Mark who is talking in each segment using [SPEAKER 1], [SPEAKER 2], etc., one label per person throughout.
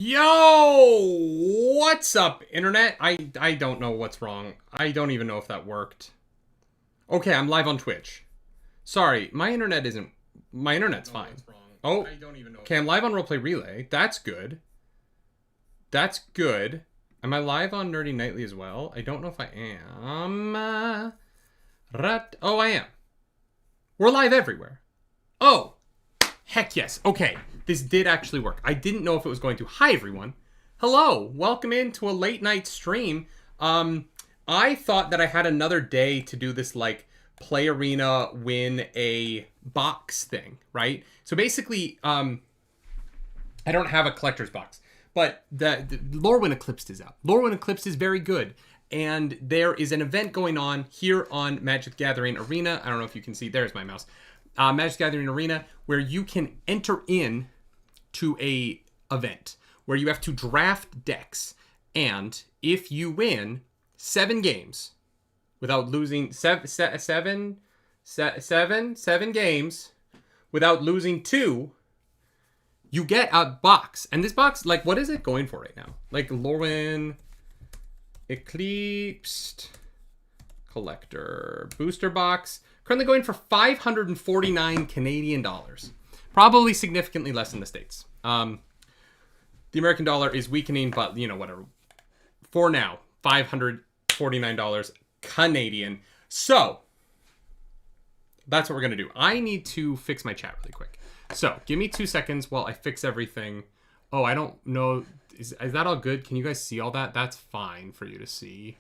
[SPEAKER 1] Yo! What's up, internet? I don't know what's wrong. I don't even know if that worked. Okay, I'm live on Twitch. Sorry, my internet isn't... My internet's fine. Oh, okay, I'm live on Roleplay Relay. That's good. That's good. Am I live on Nerdy Nightly as well? I don't know if I am. Oh, I am. We're live everywhere. Oh! Heck yes. Okay, this did actually work. I didn't know if it was going to. Hi, everyone. Hello. Welcome into a late night stream. I thought that I had another day to do this, like, play arena, win a box thing, right? So basically, I don't have a collector's box, but the Lorwyn Eclipsed is out. Lorwyn Eclipsed is very good. And there is an event going on here on Magic the Gathering Arena. I don't know if you can see. There's my mouse. Magic the Gathering Arena, where you can enter in to a event where you have to draft decks, and if you win 7 games without losing seven games without losing 2, you get a box. And this box, like, what is it going for right now? Like, Lorwyn Eclipsed Collector Booster Box. Currently going for 549 Canadian dollars. Probably significantly less in the States. The American dollar is weakening, but, you know, whatever. For now, $549 Canadian. So, that's what we're going to do. I need to fix my chat really quick. So, give me 2 seconds while I fix everything. Oh, I don't know. Is that all good? Can you guys see all that? That's fine for you to see.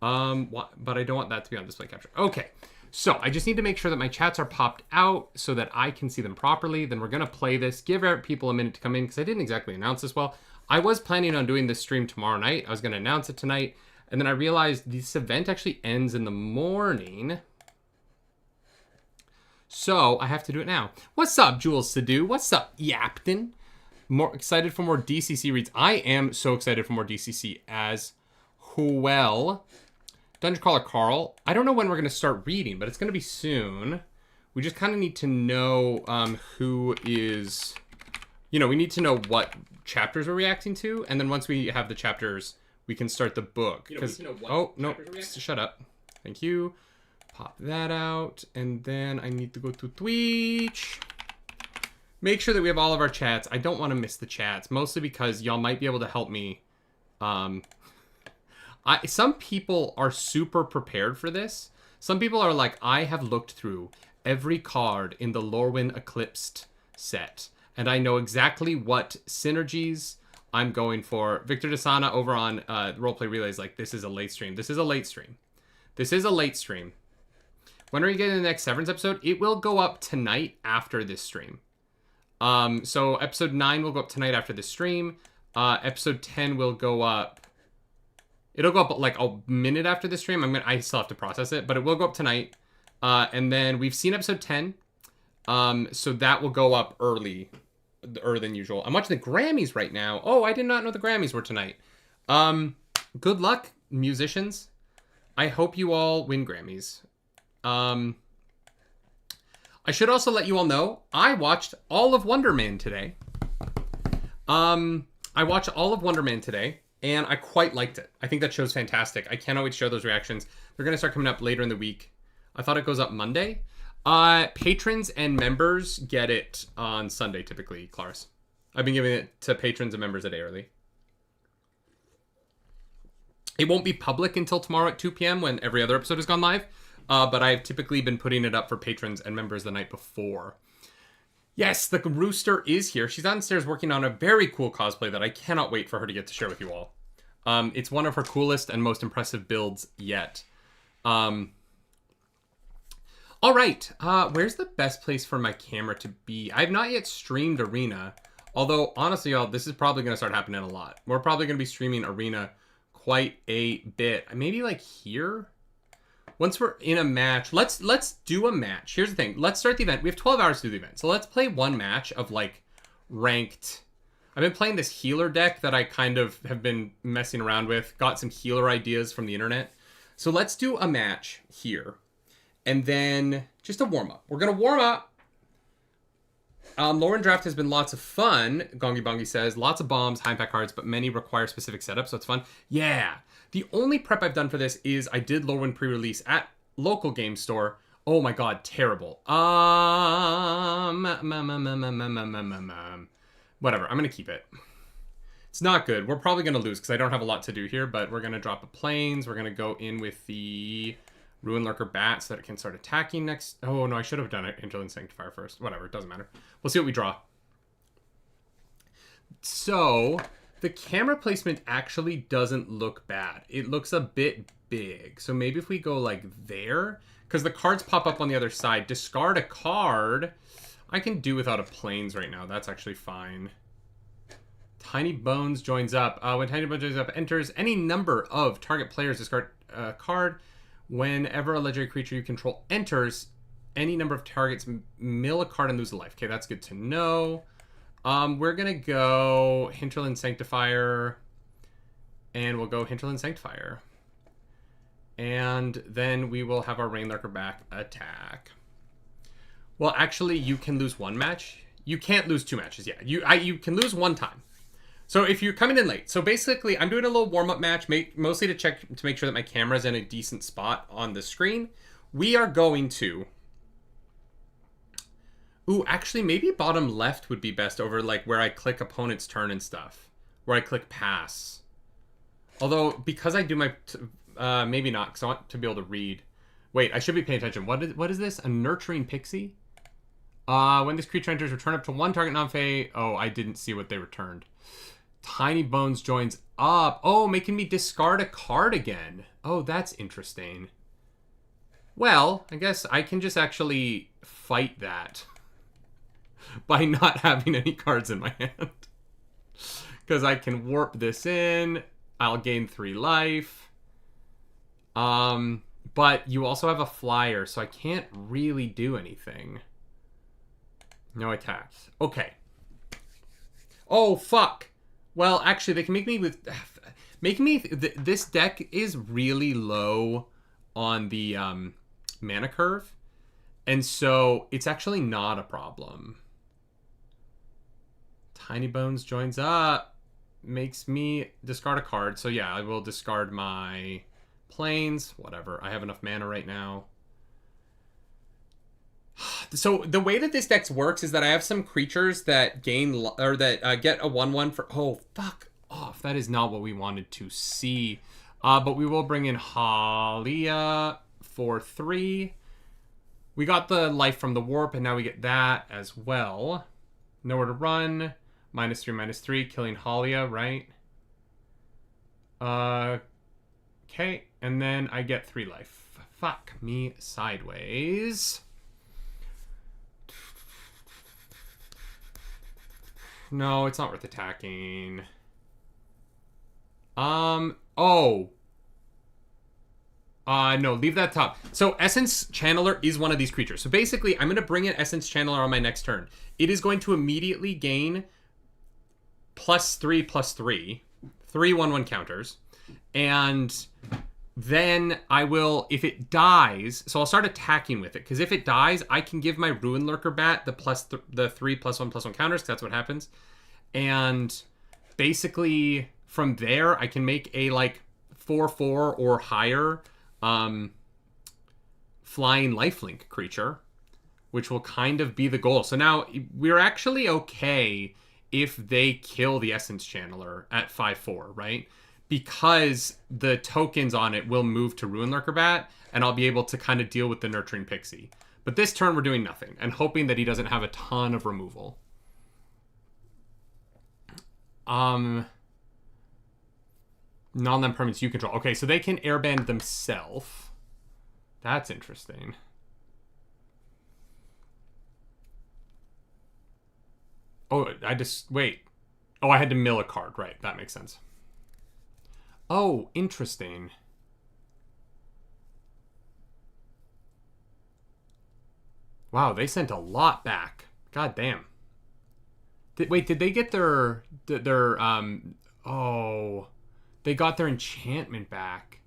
[SPEAKER 1] But I don't want that to be on display capture. Okay. So, I just need to make sure that my chats are popped out so that I can see them properly. Then we're going to play this. Give people a minute to come in because I didn't exactly announce this well. I was planning on doing this stream tomorrow night. I was going to announce it tonight. And then I realized this event actually ends in the morning. So, I have to do it now. What's up, Jules Sadu? What's up, Yapton? More excited for more DCC reads. I am so excited for more DCC as well. Dungeon Crawler Carl, I don't know when we're going to start reading, but it's going to be soon. We just kind of need to know who is... You know, we need to know what chapters we're reacting to, and then once we have the chapters, we can start the book. Oh, no, shut up. Thank you. Pop that out, and then I need to go to Twitch. Make sure that we have all of our chats. I don't want to miss the chats, mostly because y'all might be able to help me. Some people are super prepared for this. Some people are like, I have looked through every card in the Lorwyn Eclipsed set, and I know exactly what synergies I'm going for. Victor Desana over on Roleplay Relay is like, this is a late stream. This is a late stream. This is a late stream. When are you getting the next Severance episode? It will go up tonight after this stream. So episode 9 will go up tonight after this stream. Episode 10 will go up. It'll go up like a minute after the stream. I still have to process it, but it will go up tonight. And then we've seen episode 10. So that will go up earlier than usual. I'm watching the Grammys right now. Oh, I did not know the Grammys were tonight. Good luck, musicians. I hope you all win Grammys. I should also let you all know, I watched all of Wonder Man today. I watched all of Wonder Man today. And I quite liked it. I think that show's fantastic. I cannot wait to share those reactions. They're going to start coming up later in the week. I thought it goes up Monday. Patrons and members get it on Sunday, typically, Claris. I've been giving it to patrons and members a day early. It won't be public until tomorrow at 2 p.m. when every other episode has gone live. But I've typically been putting it up for patrons and members the night before. Yes, the Rooster is here. She's downstairs working on a very cool cosplay that I cannot wait for her to get to share with you all. It's one of her coolest and most impressive builds yet. All right, where's the best place for my camera to be? I have not yet streamed Arena. Although, honestly, y'all, this is probably going to start happening a lot. We're probably going to be streaming Arena quite a bit. Maybe like here? Once we're in a match, let's do a match. Here's the thing. Let's start the event. We have 12 hours to do the event. So let's play one match of like ranked. I've been playing this healer deck that I kind of have been messing around with. Got some healer ideas from the internet. So let's do a match here. And then just a warm up. We're going to warm up Lorwyn draft has been lots of fun, Gongi Bongi says. Lots of bombs, high impact cards, but many require specific setups, so it's fun. Yeah. The only prep I've done for this is I did Lorwyn pre-release at local game store. Oh my god, terrible. Whatever, I'm gonna keep it. It's not good. We're probably gonna lose because I don't have a lot to do here, but we're gonna drop a plains. We're gonna go in with the Ruin Lurker Bat so that it can start attacking next. Oh no, I should have done it Hinterland Sanctifier first. Whatever, it doesn't matter. We'll see what we draw. So the camera placement actually doesn't look bad. It looks a bit big. So maybe if we go like there, because the cards pop up on the other side. Discard a card. I can do without a plains right now. That's actually fine. Tiny Bones joins up. When Tiny Bones joins up, enters any number of target players. Discard a card. Whenever a legendary creature you control enters, any number of targets mill a card and lose a life. Okay, that's good to know. We're going to go Hinterland Sanctifier. And we'll go Hinterland Sanctifier. And then we will have our Rainlurker back attack. Well, actually, you can lose one match. You can't lose two matches. Yeah, you can lose one time. So if you're coming in late. So basically, I'm doing a little warm-up match, mostly to make sure that my camera's in a decent spot on the screen. We are going to... Ooh, actually, maybe bottom left would be best over like where I click opponent's turn and stuff. Where I click pass. Although, because I do my... maybe not, because I want to be able to read. Wait, I should be paying attention. What is this? A Nurturing Pixie? When this creature enters, return up to one target non-fey. Oh, I didn't see what they returned. Tiny Bones joins up. Oh, making me discard a card again. Oh, that's interesting. Well, I guess I can just actually fight that by not having any cards in my hand. Because I can warp this in. I'll gain 3 life. But you also have a flyer, so I can't really do anything. No attacks. Okay. Oh, fuck. Well, actually, they can make me with... this deck is really low on the mana curve. And so it's actually not a problem. Tiny Bones joins up. Makes me discard a card. So yeah, I will discard my plains. Whatever. I have enough mana right now. So the way that this deck works is that I have some creatures that gain or that get a 1/1 for... Oh, fuck off. That is not what we wanted to see. But we will bring in Halia for 3. We got the life from the warp, and now we get that as well. Nowhere to run. -3/-3, killing Halia, right? Okay, and then I get 3 life. Fuck me sideways. No, it's not worth attacking. No, leave that top. So Essence Channeler is one of these creatures. So basically, I'm going to bring in Essence Channeler on my next turn. It is going to immediately gain +3/+3. 3 1/1 counters. And then I will, if it dies, so I'll start attacking with it. Because if it dies, I can give my Ruin Lurker Bat the 3+1/+1 counters, because that's what happens. And basically, from there, I can make a, like, 4/4 or higher flying lifelink creature, which will kind of be the goal. So now, we're actually okay if they kill the Essence Channeler at 5/4, right? Because the tokens on it will move to Ruin Lurker Bat, and I'll be able to kind of deal with the Nurturing Pixie. But this turn, we're doing nothing, and hoping that he doesn't have a ton of removal. Non-land permanents you control. Okay, so they can airband themselves. That's interesting. Oh, wait. Oh, I had to mill a card. Right, that makes sense. Oh, interesting. Wow, they sent a lot back. God damn. Wait, did they get their oh, they got their enchantment back.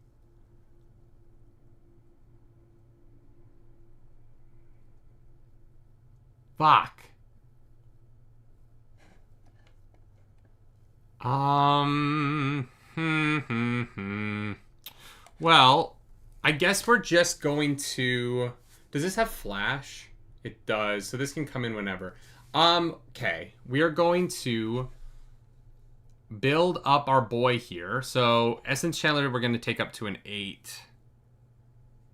[SPEAKER 1] Fuck. Well, I guess we're just going to... Does this have flash? It does. So this can come in whenever. Okay. We are going to build up our boy here. So Essence Chandler, we're going to take up to an 8.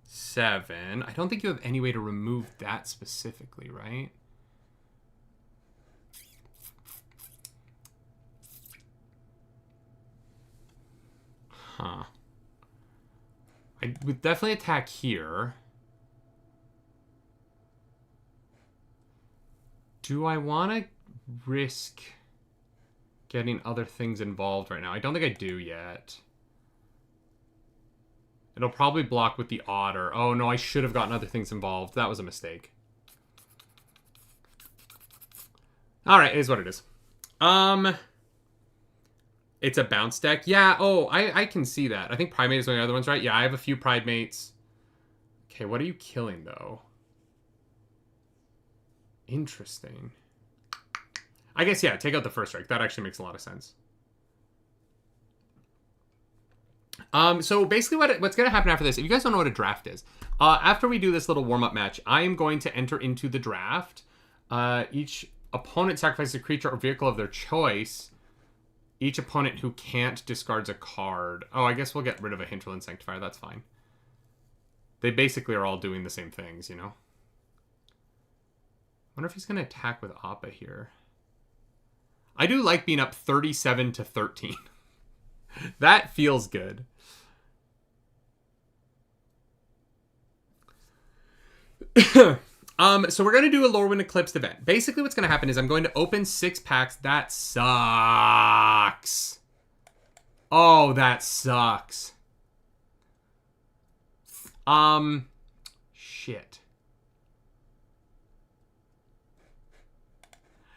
[SPEAKER 1] 7. I don't think you have any way to remove that specifically, right? Huh. I would definitely attack here. Do I want to risk getting other things involved right now? I don't think I do yet. It'll probably block with the otter. Oh, no, I should have gotten other things involved. That was a mistake. All right, it is what it is. It's a bounce deck. Yeah, oh, I can see that. I think Primate is one of the other ones, right? Yeah, I have a few Primates. Okay, what are you killing, though? Interesting. I guess, yeah, take out the first strike. That actually makes a lot of sense. So basically what's going to happen after this, if you guys don't know what a draft is, after we do this little warm-up match, I am going to enter into the draft. Each opponent sacrifices a creature or vehicle of their choice. Each opponent who can't discards a card. Oh, I guess we'll get rid of a Hinterland Sanctifier. That's fine. They basically are all doing the same things, you know? I wonder if he's going to attack with Appa here. I do like being up 37-13. That feels good. So we're going to do a Lorwyn Eclipsed event. Basically what's going to happen is I'm going to open 6 packs. That sucks. Oh, that sucks. Shit.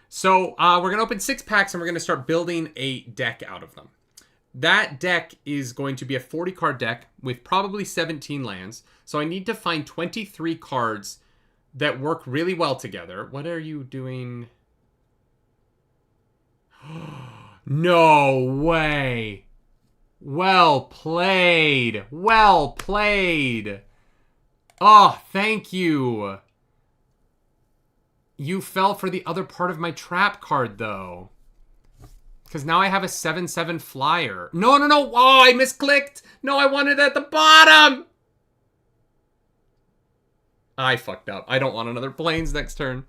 [SPEAKER 1] So we're going to open 6 packs and we're going to start building a deck out of them. That deck is going to be a 40 card deck with probably 17 lands. So I need to find 23 cards that work really well together. What are you doing? No way. Well played. Well played. Oh, thank you. You fell for the other part of my trap card, though. Because now I have a 7/7 flyer. No, no, no. Oh, I misclicked. No, I wanted it at the bottom. I fucked up. I don't want another planes next turn.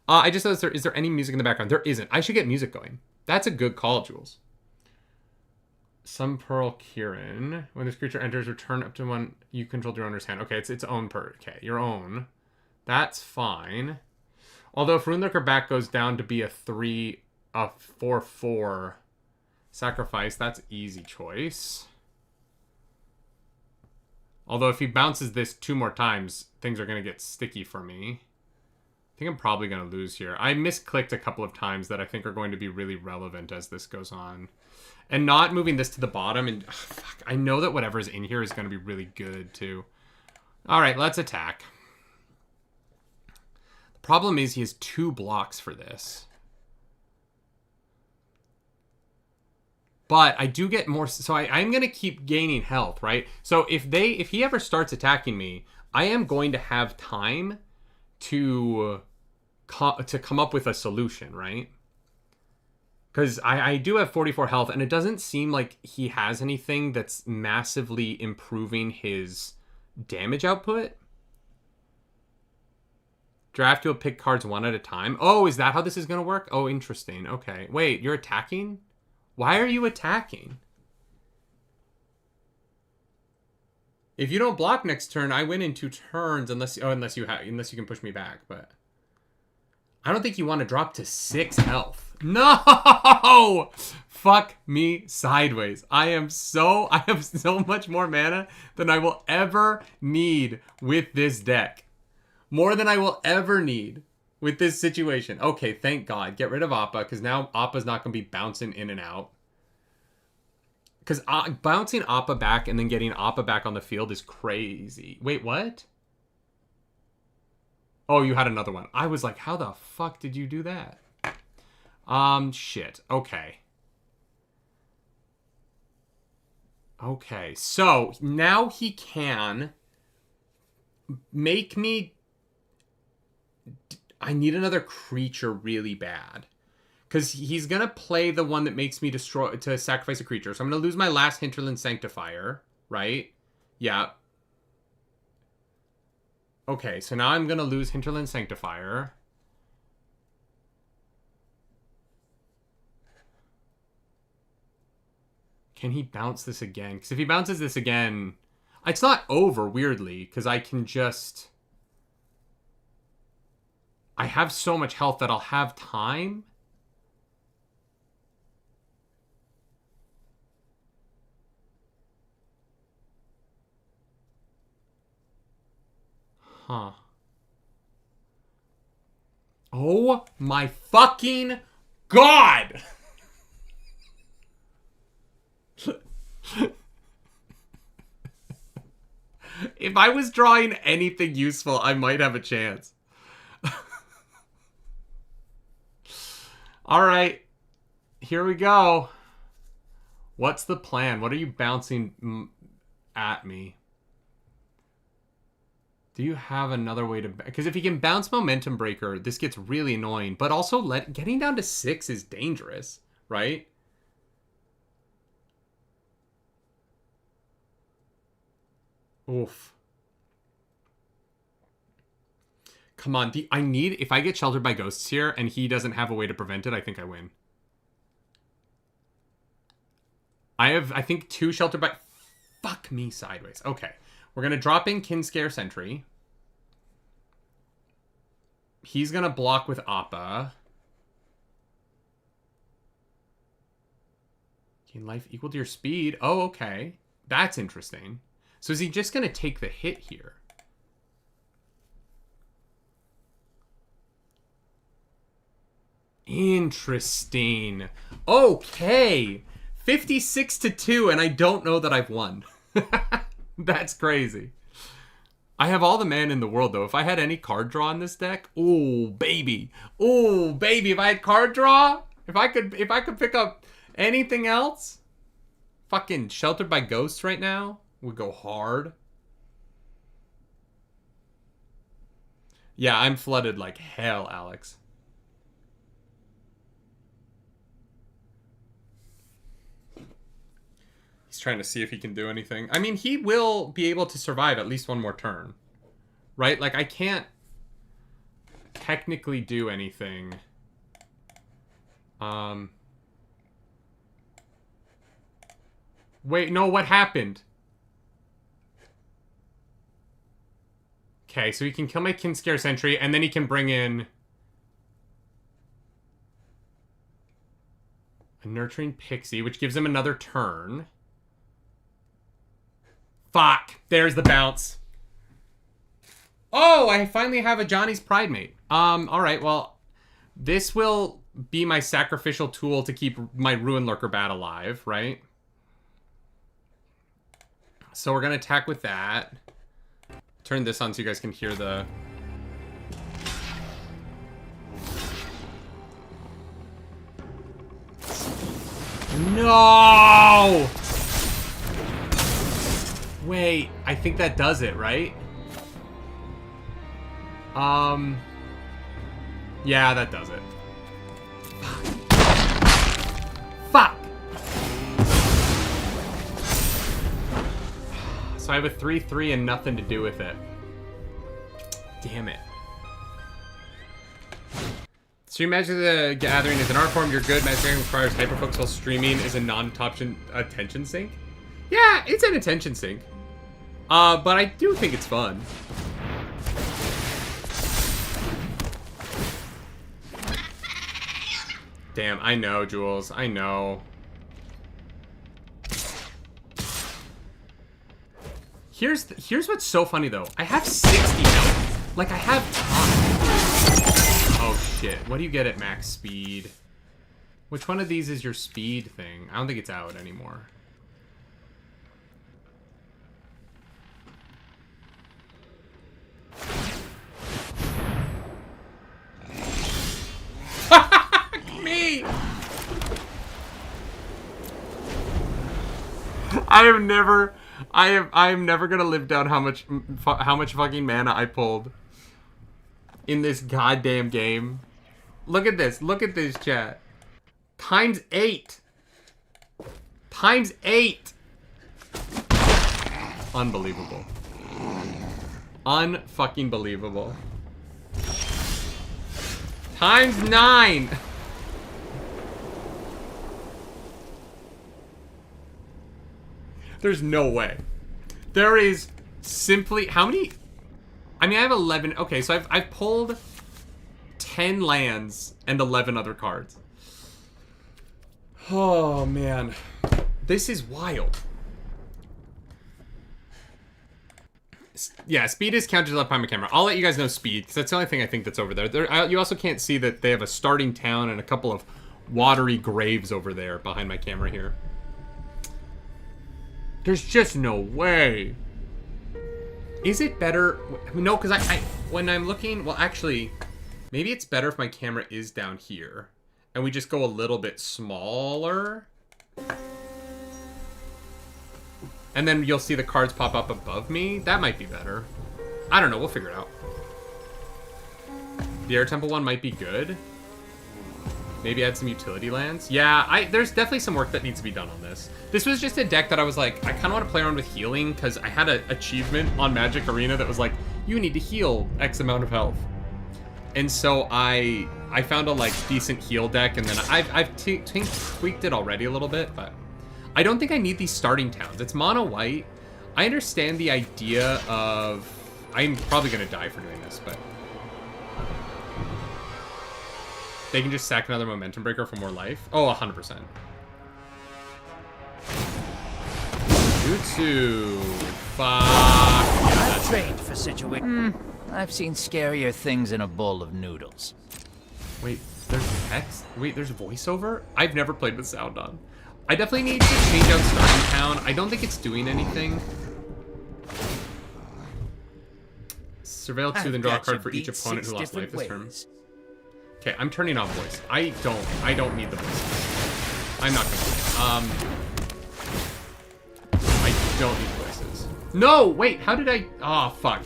[SPEAKER 1] I just noticed is there any music in the background? There isn't. I should get music going. That's a good call, Jules. Some Pearl Kieran. When this creature enters, return up to one you controlled your owner's hand. Okay, it's its own per. Okay, your own. That's fine. Although if Runelurker back goes down to be a 4/4 sacrifice, that's easy choice. Although if he bounces this 2 more times, things are going to get sticky for me. I think I'm probably going to lose here. I misclicked a couple of times that I think are going to be really relevant as this goes on. And not moving this to the bottom. And fuck, I know that whatever's in here is going to be really good too. All right, let's attack. The problem is he has 2 blocks for this. But I do get more, so I'm going to keep gaining health, right? So if he ever starts attacking me, I am going to have time to come up with a solution, right? Because I do have 44 health, and it doesn't seem like he has anything that's massively improving his damage output. Draft will pick cards 1 at a time. Oh, is that how this is going to work? Oh, interesting. Okay. Wait, you're attacking? Why are you attacking? If you don't block next turn, I win in 2 turns unless you can push me back, but I don't think you want to drop to 6 health. No! Fuck me sideways. I have so much more mana than I will ever need with this deck. More than I will ever need with this situation. Okay, thank God. Get rid of Appa, because now Appa's not going to be bouncing in and out. Because bouncing Appa back and then getting Appa back on the field is crazy. Wait, what? Oh, you had another one. I was like, how the fuck did you do that? Shit. Okay. Okay, so now he can make me... I need another creature really bad. Because he's going to play the one that makes me to sacrifice a creature. So I'm going to lose my last Hinterland Sanctifier, right? Yeah. Okay, so now I'm going to lose Hinterland Sanctifier. Can he bounce this again? Because if he bounces this again... It's not over, weirdly, because I can just... I have so much health that I'll have time. Huh. Oh my fucking God! If I was drawing anything useful, I might have a chance. Alright. Here we go. What's the plan? What are you bouncing at me? Do you have another way to... Because if he can bounce Momentum Breaker, this gets really annoying. But also, getting down to 6 is dangerous, right? Oof. Come on. I need... If I get Sheltered by Ghosts here and he doesn't have a way to prevent it, I think I win. I have, I think, 2 Sheltered by... Fuck me sideways. Okay. We're going to drop in Kinscare Sentry. He's going to block with Appa. Gain life equal to your speed. Oh, okay. That's interesting. So is he just going to take the hit here? Interesting. Okay. 56-2, and I don't know that I've won. That's crazy. I have all the mana in the world, though. If I had any card draw in this deck, oh baby, if I had card draw, if I could pick up anything else, fucking Sheltered by Ghosts right now would go hard. Yeah, I'm flooded like hell, Alex. He's trying to see if he can do anything. I mean, he will be able to survive at least one more turn. Right? Like, I can't technically do anything. Wait, no, what happened? Okay, so he can kill my Kinscare Sentry, and then he can bring in a Nurturing Pixie, which gives him another turn. Fuck. There's the bounce. Oh, I finally have a Johnny's Pride Mate. Alright, well, this will be my sacrificial tool to keep my Ruin Lurker Bat alive, right? So we're gonna attack with that. Turn this on so you guys can hear the... No! Wait, I think that does it, right? Yeah, that does it. Fuck! So I have a 3/3 and nothing to do with it. Damn it. Stream Magic the Gathering is an art form. You're good. Magic requires hyperfocus while streaming is a non-top attention sink. Yeah, it's an attention sink. But I do think it's fun. Damn, I know, Jules. I know. Here's what's so funny, though. I have 60 health. Like, I have time. Oh, shit. What do you get at max speed? Which one of these is your speed thing? I don't think it's out anymore. Me! I'm never gonna live down how much fucking mana I pulled in this goddamn game. Look at this, chat. Times 8. Times 8. Unbelievable. Unfucking believable. Times 9. There's no way. There is simply... How many... I mean, I have 11... Okay, so I've pulled 10 lands and 11 other cards. Oh, man. This is wild. Yeah, speed is counted up on my camera. I'll let you guys know speed, because that's the only thing I think that's over there. You also can't see that they have a starting town and a couple of watery graves over there behind my camera here. There's just no way. Is it better? No, because when I'm looking... Well, actually, maybe it's better if my camera is down here. And we just go a little bit smaller. And then you'll see the cards pop up above me. That might be better. I don't know. We'll figure it out. The Air Temple one might be good. Maybe add some utility lands. Yeah, there's definitely some work that needs to be done on this. This was just a deck that I was like, I kind of want to play around with healing because I had an achievement on Magic Arena that was like, you need to heal X amount of health. And so I found a like decent heal deck, and then I've tweaked it already a little bit, but I don't think I need these starting towns. It's mono white. I understand the idea of... I'm probably going to die for doing this, but... They can just sack another Momentum Breaker for more life. Oh, 100%. Jutsu. Fuck.
[SPEAKER 2] I've trained for situation. I've seen scarier things in a bowl of noodles.
[SPEAKER 1] Wait, there's text? Wait, there's voiceover? I've never played with sound on. I definitely need to change out starting town. I don't think it's doing anything. Surveil 2, then draw a card for each opponent who lost life this turn. Okay, I'm turning off voice. I don't need the voices. I'm not gonna. I don't need voices. No, wait, how did I? Oh, fuck.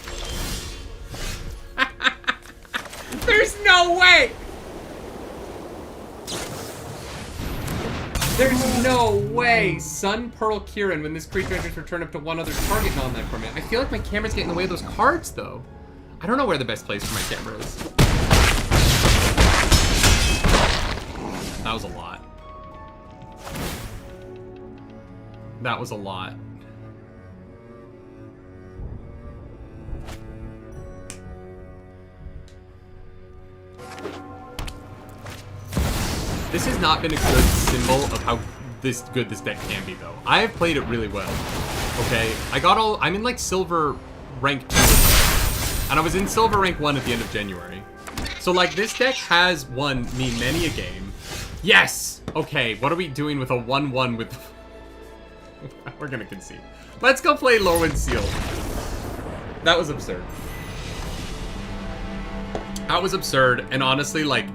[SPEAKER 1] There's no way. There's no way! Sun Pearl Kieran, when this creature enters, return up to one other target non-life permanent. I feel like my camera's getting in the way of those cards, though. I don't know where the best place for my camera is. That was a lot. That was a lot. This has not been a good symbol of how good this deck can be, though. I have played it really well. Okay, I'm in like silver rank 2, and I was in silver rank 1 at the end of January. So like this deck has won me many a game. Yes! Okay, what are we doing with a 1-1 with... We're gonna concede. Let's go play Lorwyn Seal. That was absurd. That was absurd, and honestly, like,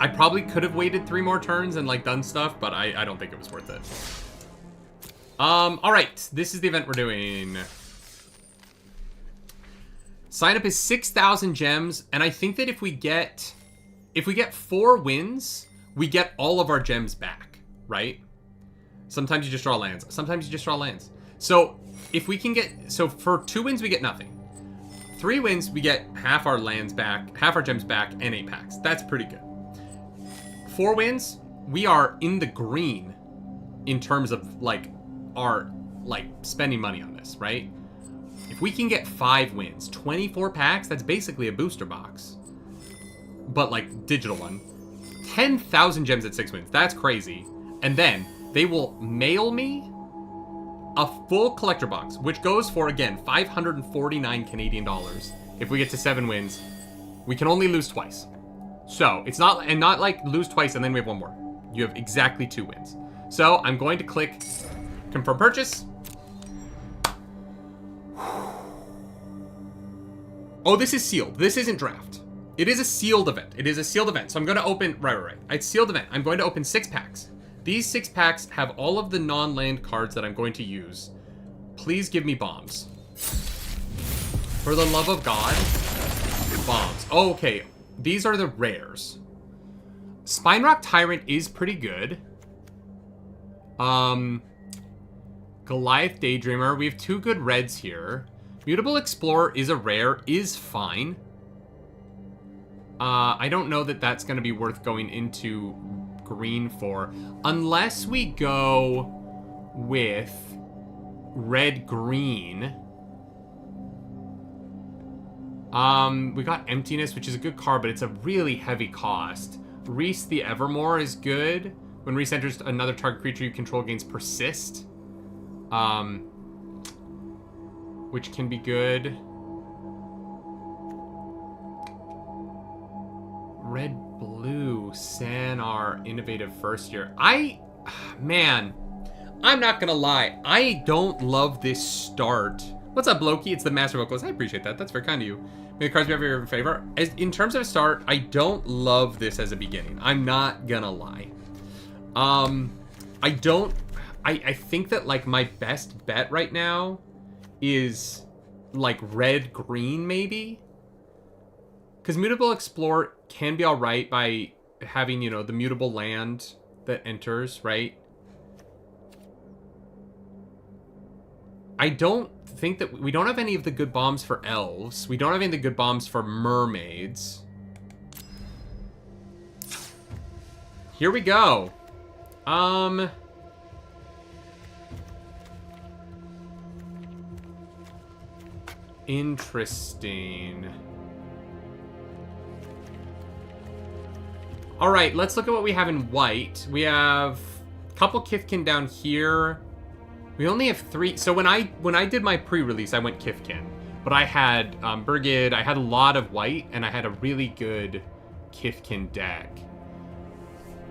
[SPEAKER 1] I probably could have waited 3 more turns and like done stuff, but I don't think it was worth it. Alright, this is the event we're doing. Sign up is 6,000 gems, and I think that if we get 4 wins, we get all of our gems back, right? Sometimes you just draw lands. Sometimes you just draw lands. So if we can so for 2 wins we get nothing. 3 wins we get half our lands back, half our gems back, and 8 packs. That's pretty good. 4 wins, we are in the green in terms of like our spending money on this, right? If we can get 5 wins, 24 packs, that's basically a booster box. But like digital one. 10,000 gems at 6 wins. That's crazy. And then they will mail me a full collector box, which goes for, again, 549 Canadian dollars. If we get to 7 wins, we can only lose twice. So it's not like lose twice and then we have 1 more. You have exactly 2 wins. So I'm going to click confirm purchase. Oh, this is sealed. This isn't draft. It is a sealed event. It is a sealed event. So I'm going to open, right. It's sealed event. I'm going to open 6 packs. These 6 packs have all of the non-land cards that I'm going to use. Please give me bombs. For the love of God. Bombs. Oh, okay. These are the rares. Spinerock Tyrant is pretty good. Goliath Daydreamer. We have 2 good reds here. Mutable Explorer is a rare. Is fine. I don't know that that's going to be worth going into green for. Unless we go with red-green. We got Emptiness, which is a good card, but it's a really heavy cost. Reese the Evermore is good. When Reese enters, another target creature you control gains Persist. Which can be good. Red-blue, Sanar, Innovative First Year. Man, I'm not gonna lie. I don't love this start. What's up, Loki? It's the Master Vocalist. I appreciate that. That's very kind of you. May the cards be your favor. In terms of a start, I don't love this as a beginning. I'm not gonna lie. I think that, like, my best bet right now is, like, red-green, maybe? Because Mutable Explorer can be alright by having, you know, the mutable land that enters, right? I don't think that... We don't have any of the good bombs for elves. We don't have any of the good bombs for mermaids. Here we go. Interesting. Alright, let's look at what we have in white. We have a couple Kithkin down here. We only have 3. So when I did my pre-release, I went Kithkin. But I had Birgid, I had a lot of white, and I had a really good Kithkin deck.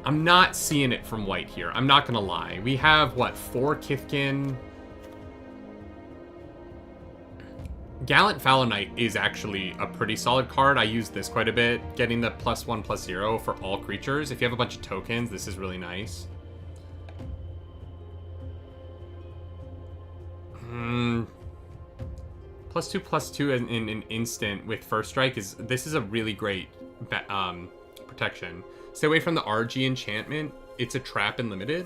[SPEAKER 1] I'm not seeing it from white here. I'm not gonna lie. We have, what, 4 Kithkin? Gallant Fallow Knight is actually a pretty solid card. I use this quite a bit. Getting the +1/+0 for all creatures. If you have a bunch of tokens, this is really nice. +2/+2 in an instant with First Strike this is a really great protection. Stay away from the RG enchantment. It's a trap and limited.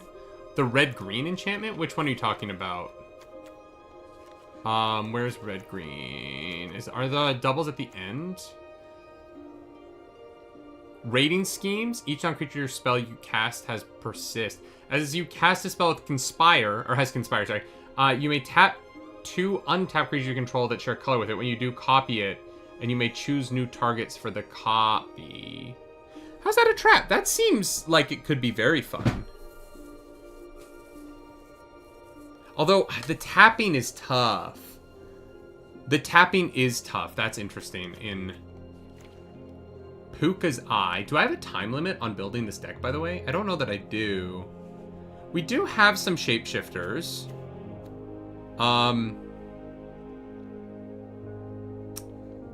[SPEAKER 1] The red-green enchantment? Which one are you talking about? Where's red-green? Are the doubles at the end? Rating schemes. Each non-creature spell you cast has Persist. As you cast a spell with Conspire, or has Conspire, sorry, you may tap 2 untapped creatures you control that share color with it. When you do, copy it, and you may choose new targets for the copy. How's that a trap? That seems like it could be very fun. Although, the tapping is tough. The tapping is tough. That's interesting. In Puka's Eye. Do I have a time limit on building this deck, by the way? I don't know that I do. We do have some shapeshifters.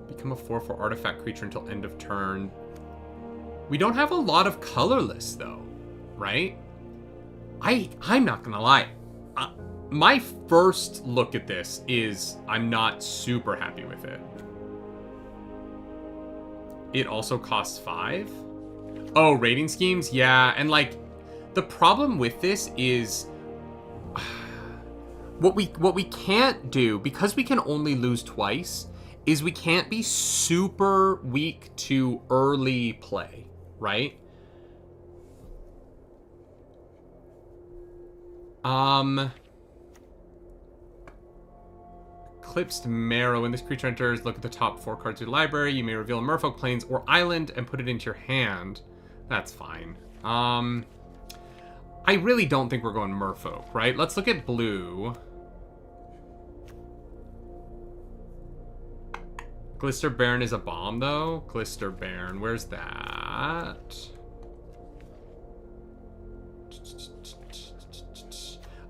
[SPEAKER 1] Become a 4/4 artifact creature until end of turn. We don't have a lot of colorless, though. Right? I'm not gonna lie. My first look at this is I'm not super happy with it. It also costs 5. Oh, rating schemes? Yeah, and like the problem with this is what we can't do, because we can only lose twice, is we can't be super weak to early play, right? Eclipsed Marrow. When this creature enters, look at the top 4 cards of your library. You may reveal a Merfolk Plains or Island and put it into your hand. That's fine. I really don't think we're going Merfolk, right? Let's look at blue. Glister Baron is a bomb, though. Glister Baron, where's that?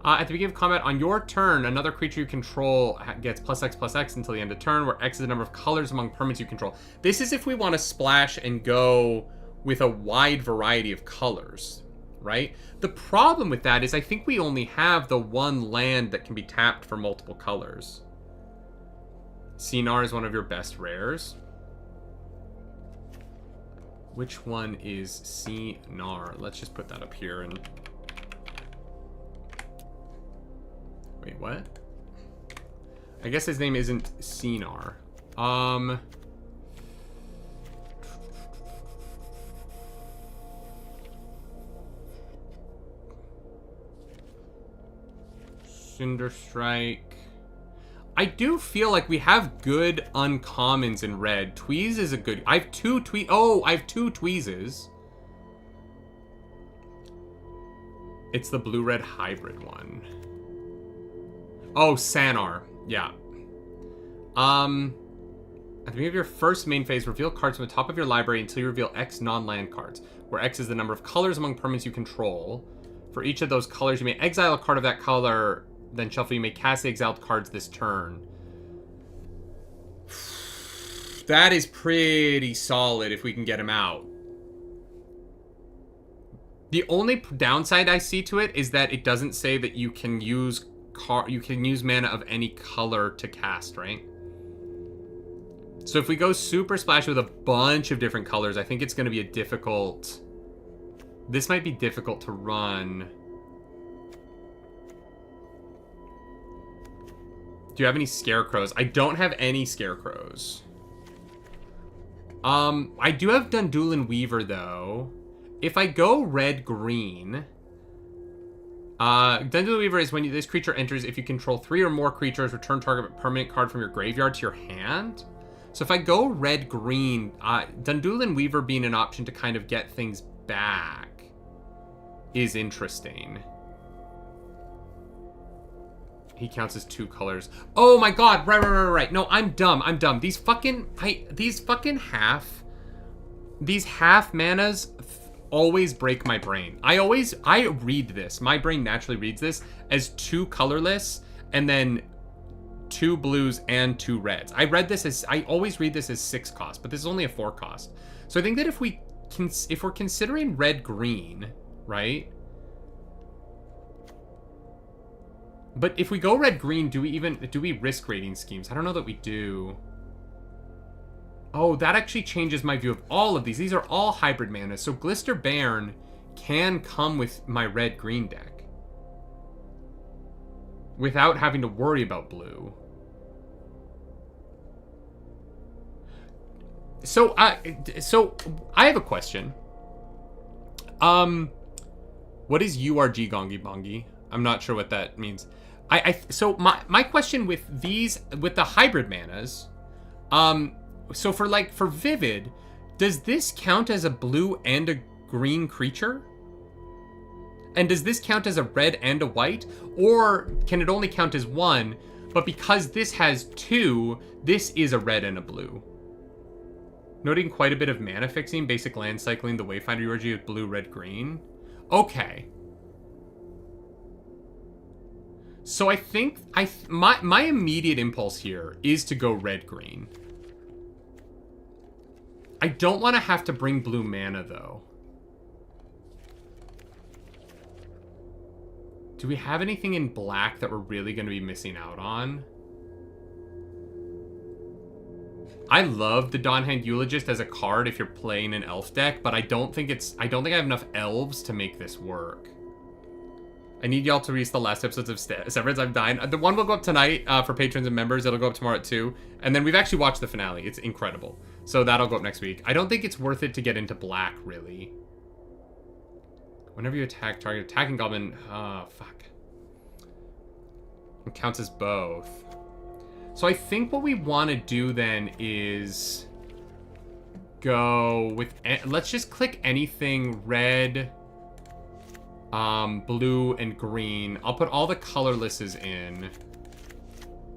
[SPEAKER 1] At the beginning of combat, on your turn, another creature you control gets +X/+X until the end of turn, where X is the number of colors among permanents you control. This is if we want to splash and go with a wide variety of colors. right? The problem with that is I think we only have the one land that can be tapped for multiple colors. Cinar is one of your best rares. Which one is Cinar? Let's just put that up here and... Wait, what? I guess his name isn't Cinar. Cinder Strike. I do feel like we have good uncommons in red. Tweeze is a good... I have two Tweezes. It's the blue-red hybrid one. Oh, Sanar. Yeah. At the beginning of your first main phase, reveal cards from the top of your library until you reveal X non-land cards, where X is the number of colors among permanents you control. For each of those colors, you may exile a card of that color, then shuffle. You may cast the exiled cards this turn. That is pretty solid if we can get him out. The only downside I see to it is that it doesn't say that you can use mana of any color to cast, right? So if we go super splash with a bunch of different colors, I think it's going to be a difficult... This might be difficult to run. Do you have any scarecrows? I don't have any scarecrows. I do have Dundulin Weaver, though. If I go red-green... Dundulin Weaver is when this creature enters, if you control 3 or more creatures, return target permanent card from your graveyard to your hand. So if I go red-green, Dundulin Weaver being an option to kind of get things back is interesting. He counts as 2 colors. Oh my god, right. No, I'm dumb. These half manas always break my brain. I read this. My brain naturally reads this as 2 colorless and then 2 blues and 2 reds. I always read this as 6 cost, but this is only a 4 cost. So I think that if we're considering red-green, right? But if we go red-green, do we risk rating schemes? I don't know that we do. Oh, that actually changes my view of all of these. These are all hybrid mana. So Glister Bairn can come with my red-green deck without having to worry about blue. So I have a question. What is URG Gongi Bongi? I'm not sure what that means. So my question with the hybrid manas, so for Vivid, does this count as a blue and a green creature? And does this count as a red and a white? Or can it only count as 1, but because this has 2, this is a red and a blue? Noting quite a bit of mana fixing, basic land cycling, the Wayfinder URG with blue, red, green. Okay. So I think my immediate impulse here is to go red-green. I don't want to have to bring blue mana, though. Do we have anything in black that we're really going to be missing out on? I love the Dawnhand Eulogist as a card if you're playing an elf deck, but I don't think I have enough elves to make this work. I need y'all to read the last episodes of Severance. I'm dying. The one will go up tonight for patrons and members. It'll go up tomorrow at 2. And then we've actually watched the finale. It's incredible. So that'll go up next week. I don't think it's worth it to get into black, really. Whenever you attack target, attacking goblin... fuck. It counts as both. So I think what we want to do then is... go with... let's just click anything red... blue and green. I'll put all the colorlesses in.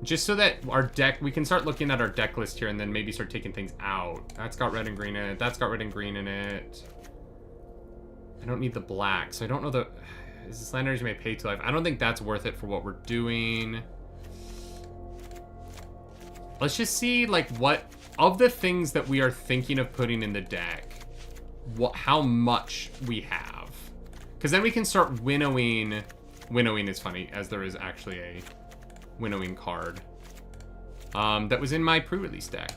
[SPEAKER 1] Just so that our deck, we can start looking at our deck list here and then maybe start taking things out. That's got red and green in it. That's got red and green in it. I don't need the black, so I don't know the... Is this land you may pay to life? I don't think that's worth it for what we're doing. Let's just see, like, what... Of the things that we are thinking of putting in the deck, how much we have. Because then we can start winnowing. Winnowing is funny, as there is actually a winnowing card that was in my pre-release deck.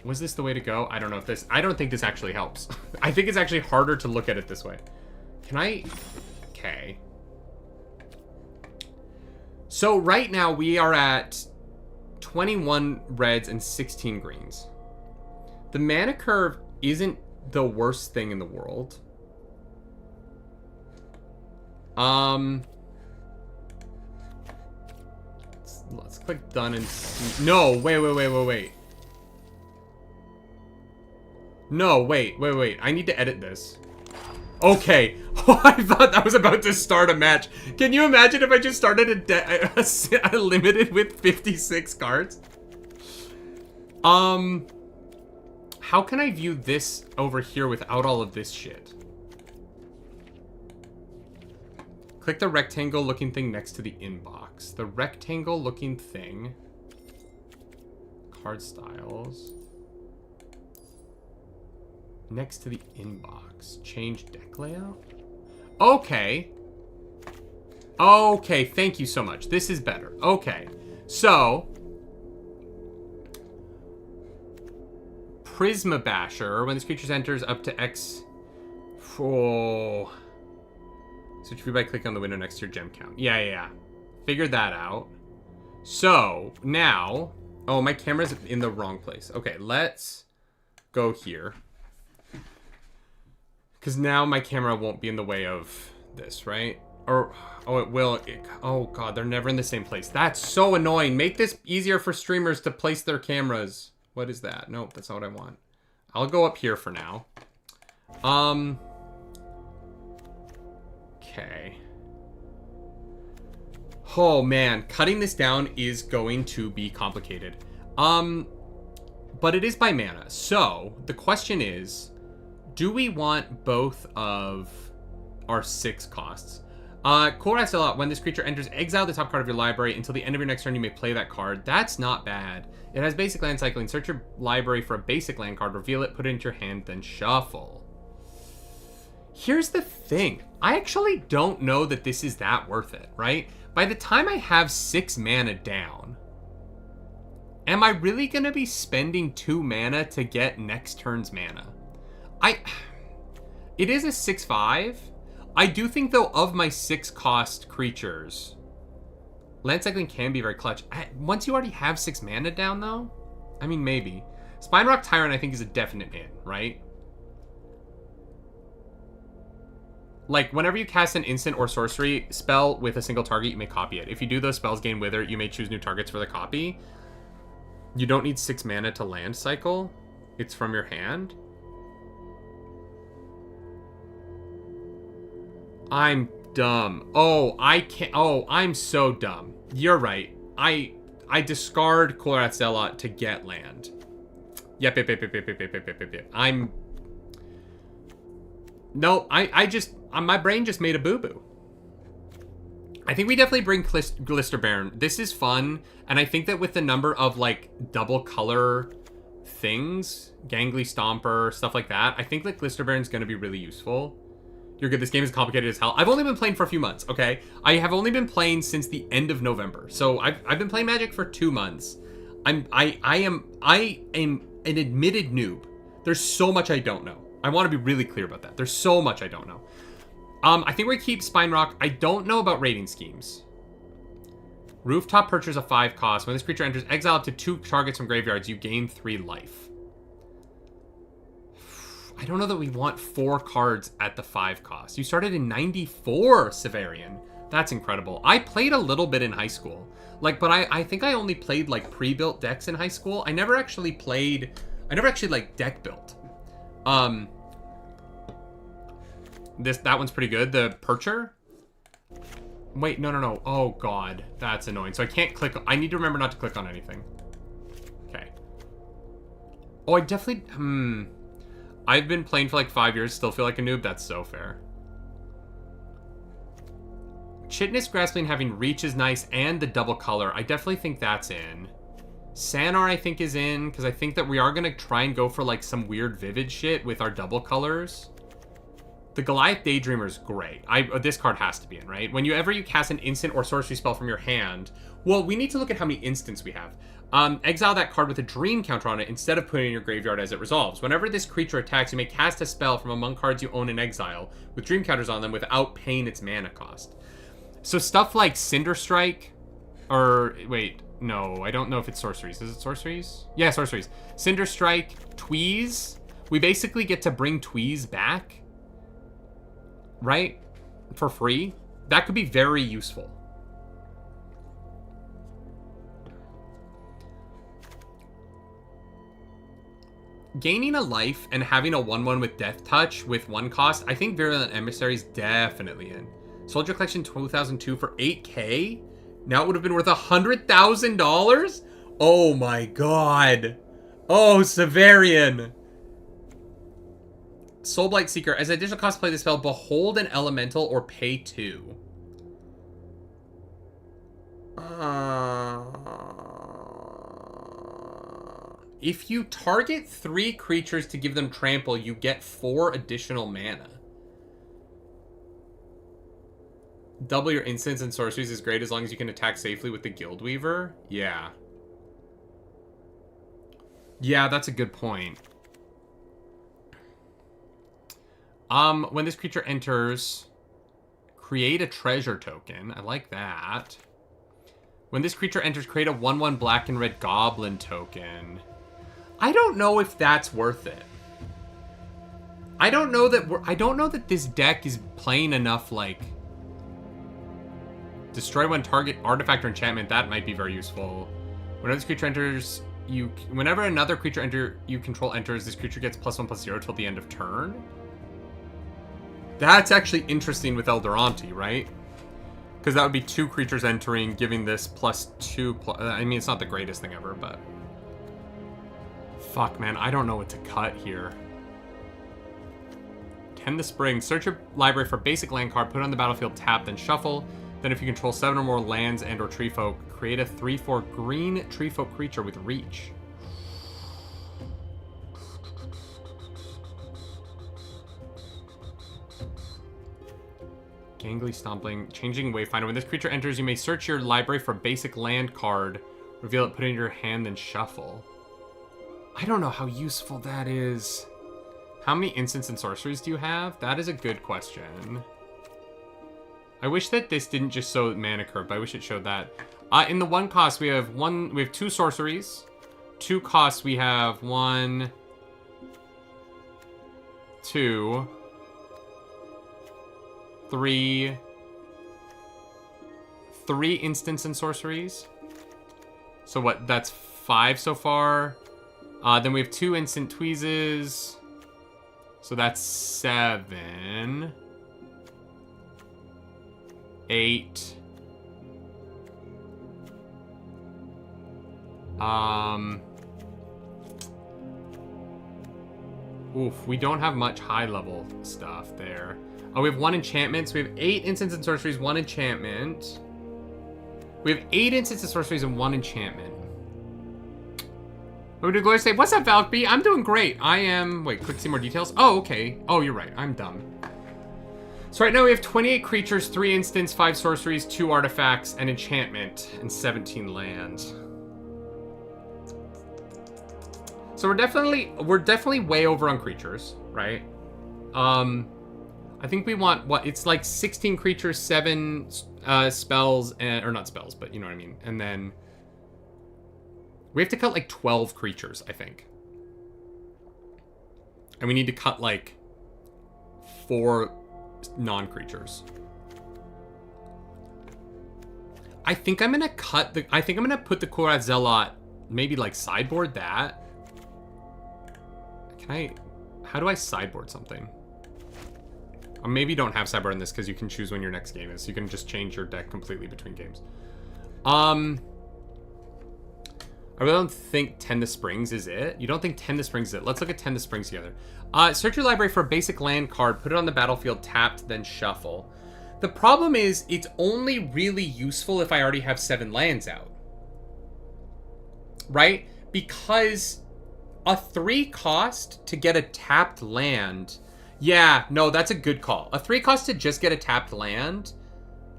[SPEAKER 1] Was this the way to go? I don't know if this... I don't think this actually helps. I think it's actually harder to look at it this way. Can I... Okay. So right now we are at 21 reds and 16 greens. The mana curve isn't the worst thing in the world. Let's click done and see. No, wait. No, wait. I need to edit this. Okay. Oh, I thought that was about to start a match. Can you imagine if I just started a limited with 56 cards? How can I view this over here without all of this shit? Click the rectangle looking thing next to the inbox. The rectangle looking thing. Card styles. Next to the inbox. Change deck layout? Okay. Okay, thank you so much. This is better. Okay. So. Prisma Basher. When this creature enters up to X. Oh. Switch view by clicking on the window next to your gem count. Yeah. Figured that out. So, now... Oh, my camera's in the wrong place. Okay, let's go here. Because now my camera won't be in the way of this, right? Or... Oh, it will. Oh, God, they're never in the same place. That's so annoying. Make this easier for streamers to place their cameras. What is that? Nope, that's not what I want. I'll go up here for now. Okay. Oh, man. Cutting this down is going to be complicated. But it is by mana. So, the question is, do we want both of our 6 costs? Cool Rats a lot. When this creature enters, exile the top card of your library. Until the end of your next turn, you may play that card. That's not bad. It has basic land cycling. Search your library for a basic land card. Reveal it, put it into your hand, then shuffle. Here's the thing. I actually don't know that this is that worth it, right? By the time I have 6 mana down, am I really going to be spending 2 mana to get next turn's mana? It is a 6/5. I do think, though, of my 6 cost creatures, land cycling can be very clutch. Once you already have 6 mana down, though, I mean, maybe. Spinerock Tyrant, I think, is a definite in, right? Like, whenever you cast an instant or sorcery spell with a single target, you may copy it. If you do those spells gain Wither, you may choose new targets for the copy. You don't need 6 mana to land cycle. It's from your hand. I'm dumb. Oh, I can't. Oh, I'm so dumb. You're right. I discard Corazella to get land. Yep. I'm... No, I just... my brain just made a boo-boo. I think we definitely bring Glisterbairn. This is fun, and I think that with the number of, like, double color things, Gangly Stomper, stuff like that, I think that Glisterbairn's going to be really useful. You're good. This game is complicated as hell. I've only been playing for a few months, okay? I have only been playing since the end of November. So I've been playing Magic for 2 months. I am an admitted noob. There's so much I don't know. I want to be really clear about that. There's so much I don't know. I think we keep Spine Rock. I don't know about rating schemes. Rooftop Percher's a 5 cost. When this creature enters, exile up to 2 targets from graveyards. You gain 3 life. I don't know that we want 4 cards at the 5 cost. You started in 94, Severian. That's incredible. I played a little bit in high school. Like, but I think I only played, like, pre-built decks in high school. I never actually, like, deck built. That one's pretty good. The Percher? Wait, no. Oh, God. That's annoying. So I can't click. I need to remember not to click on anything. Okay. Oh, I definitely... I've been playing for like 5 years, still feel like a noob. That's so fair. Chitness Graspling having reach is nice, and the double color. I definitely think that's in. Sanar, I think, is in, because I think that we are going to try and go for, like, some weird Vivid shit with our double colors. The Goliath Daydreamer is great. This card has to be in, right? Whenever you cast an instant or sorcery spell from your hand... Well, we need to look at how many instants we have. Exile that card with a dream counter on it instead of putting it in your graveyard as it resolves. Whenever this creature attacks, you may cast a spell from among cards you own in exile with dream counters on them without paying its mana cost. So stuff like Cinder Strike, or... Wait... No, I don't know if it's sorceries. Is it sorceries? Yeah, sorceries. Cinder Strike, Tweeze. We basically get to bring Tweeze back. Right? For free. That could be very useful. Gaining a life and having a 1/1 with Death Touch with 1 cost, I think Virulent Emissary is definitely in. Soldier Collection 2002 for 8k? Now it would have been worth $100,000? Oh my god. Oh, Severian. Soulblight Seeker. As an additional cost, play this spell, behold an elemental or pay 2. If you target 3 creatures to give them trample, you get 4 additional mana. Double your instants and sorceries is great as long as you can attack safely with the Guildweaver. Yeah. Yeah, that's a good point. When this creature enters, create a treasure token. I like that. When this creature enters, create a 1/1 black and red goblin token. I don't know if that's worth it. I don't know that this deck is playing enough, like, destroy one target artifact or enchantment. That might be very useful. Whenever this creature enters, whenever another creature you control enters, this creature gets +1/+0 till the end of turn. That's actually interesting with Eldoranti, right? Because that would be 2 creatures entering, giving this +2. I mean, it's not the greatest thing ever, but fuck, man, I don't know what to cut here. Tend the Spring. Search your library for basic land card, put it on the battlefield, tap, then shuffle. Then if you control 7 or more lands and or tree folk, create a 3/4 green tree folk creature with reach. Gangly Stompling. Changing Wayfinder. When this creature enters, you may search your library for a basic land card, reveal it, put it in your hand, then shuffle. I don't know how useful that is. How many instants and sorceries do you have? That is a good question. I wish that this didn't just show mana curve, but I wish it showed that. In the 1 cost, we have 2 sorceries. 2 costs, we have 1, 2, 3 instants and sorceries. So what? That's 5 so far. Then we have 2 instant tweezes. So that's 7. 8. Oof, we don't have much high-level stuff there. Oh, we have 1 enchantment. So we have 8 instants and sorceries, 1 enchantment. We have 8 instants and sorceries and 1 enchantment. What would Gloria say? What's up, Valkby? I'm doing great. I am... Wait, click to see more details. Oh, okay. Oh, you're right. I'm dumb. So right now we have 28 creatures, 3 instants, 5 sorceries, 2 artifacts, an enchantment, and 17 lands. So we're definitely way over on creatures, right? I think we want, what, it's like 16 creatures, 7 spells, or not spells, but you know what I mean. And then we have to cut like 12 creatures, I think. And we need to cut like 4 non-creatures. I think I'm gonna put the Korath Zealot, maybe like sideboard that. How do I sideboard something? Or maybe don't have sideboard in this because you can choose when your next game is. So you can just change your deck completely between games. I really don't think Tend the Springs is it. You don't think Tend the Springs is it? Let's look at Tend the Springs together. Search your library for a basic land card, put it on the battlefield, tapped, then shuffle. The problem is, it's only really useful if I already have 7 lands out. right? Because a 3 cost to get a tapped land. Yeah, no, that's a good call. A 3 cost to just get a tapped land.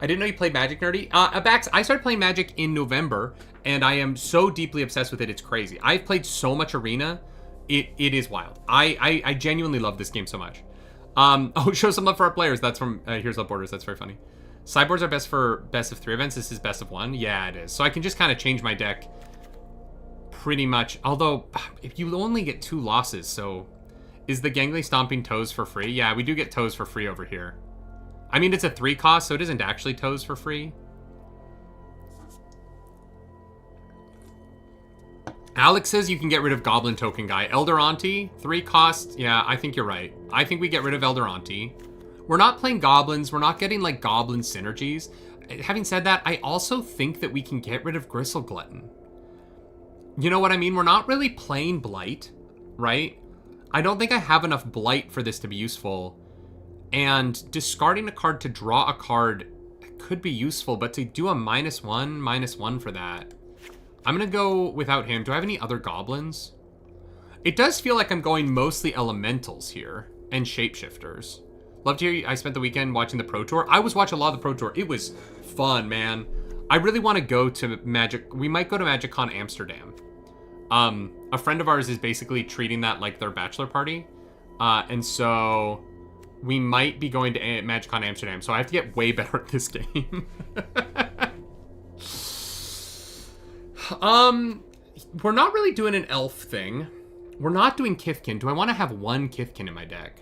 [SPEAKER 1] I didn't know you played Magic, Nerdy. Bax, I started playing Magic in November, and I am so deeply obsessed with it, it's crazy. I've played so much Arena. It is wild. I genuinely love this game so much. Oh, show some love for our players. That's from Here's Love Borders. That's very funny. Sideboards are best for best of 3 events. This is best of 1. Yeah, it is. So I can just kind of change my deck pretty much. Although, if you only get 2 losses, so... Is the Gangly Stomping Toes for free? Yeah, we do get Toes for free over here. I mean, it's a 3 cost, so it isn't actually Toes for free. Alex says you can get rid of Goblin Token Guy. Elder Auntie, 3 cost. Yeah, I think you're right. I think we get rid of Elder Auntie. We're not playing Goblins. We're not getting, like, Goblin synergies. Having said that, I also think that we can get rid of Gristle Glutton. You know what I mean? We're not really playing Blight, right? I don't think I have enough Blight for this to be useful. And discarding a card to draw a card could be useful, but to do a -1 for that... I'm going to go without him. Do I have any other goblins? It does feel like I'm going mostly elementals here and shapeshifters. Love to hear you. I spent the weekend watching the Pro Tour. I was watching a lot of the Pro Tour. It was fun, man. I really want to go to Magic. We might go to MagicCon Amsterdam. A friend of ours is basically treating that like their bachelor party. And so we might be going to MagicCon Amsterdam. So I have to get way better at this game. We're not really doing an elf thing. We're not doing Kithkin. Do I want to have 1 Kithkin in my deck?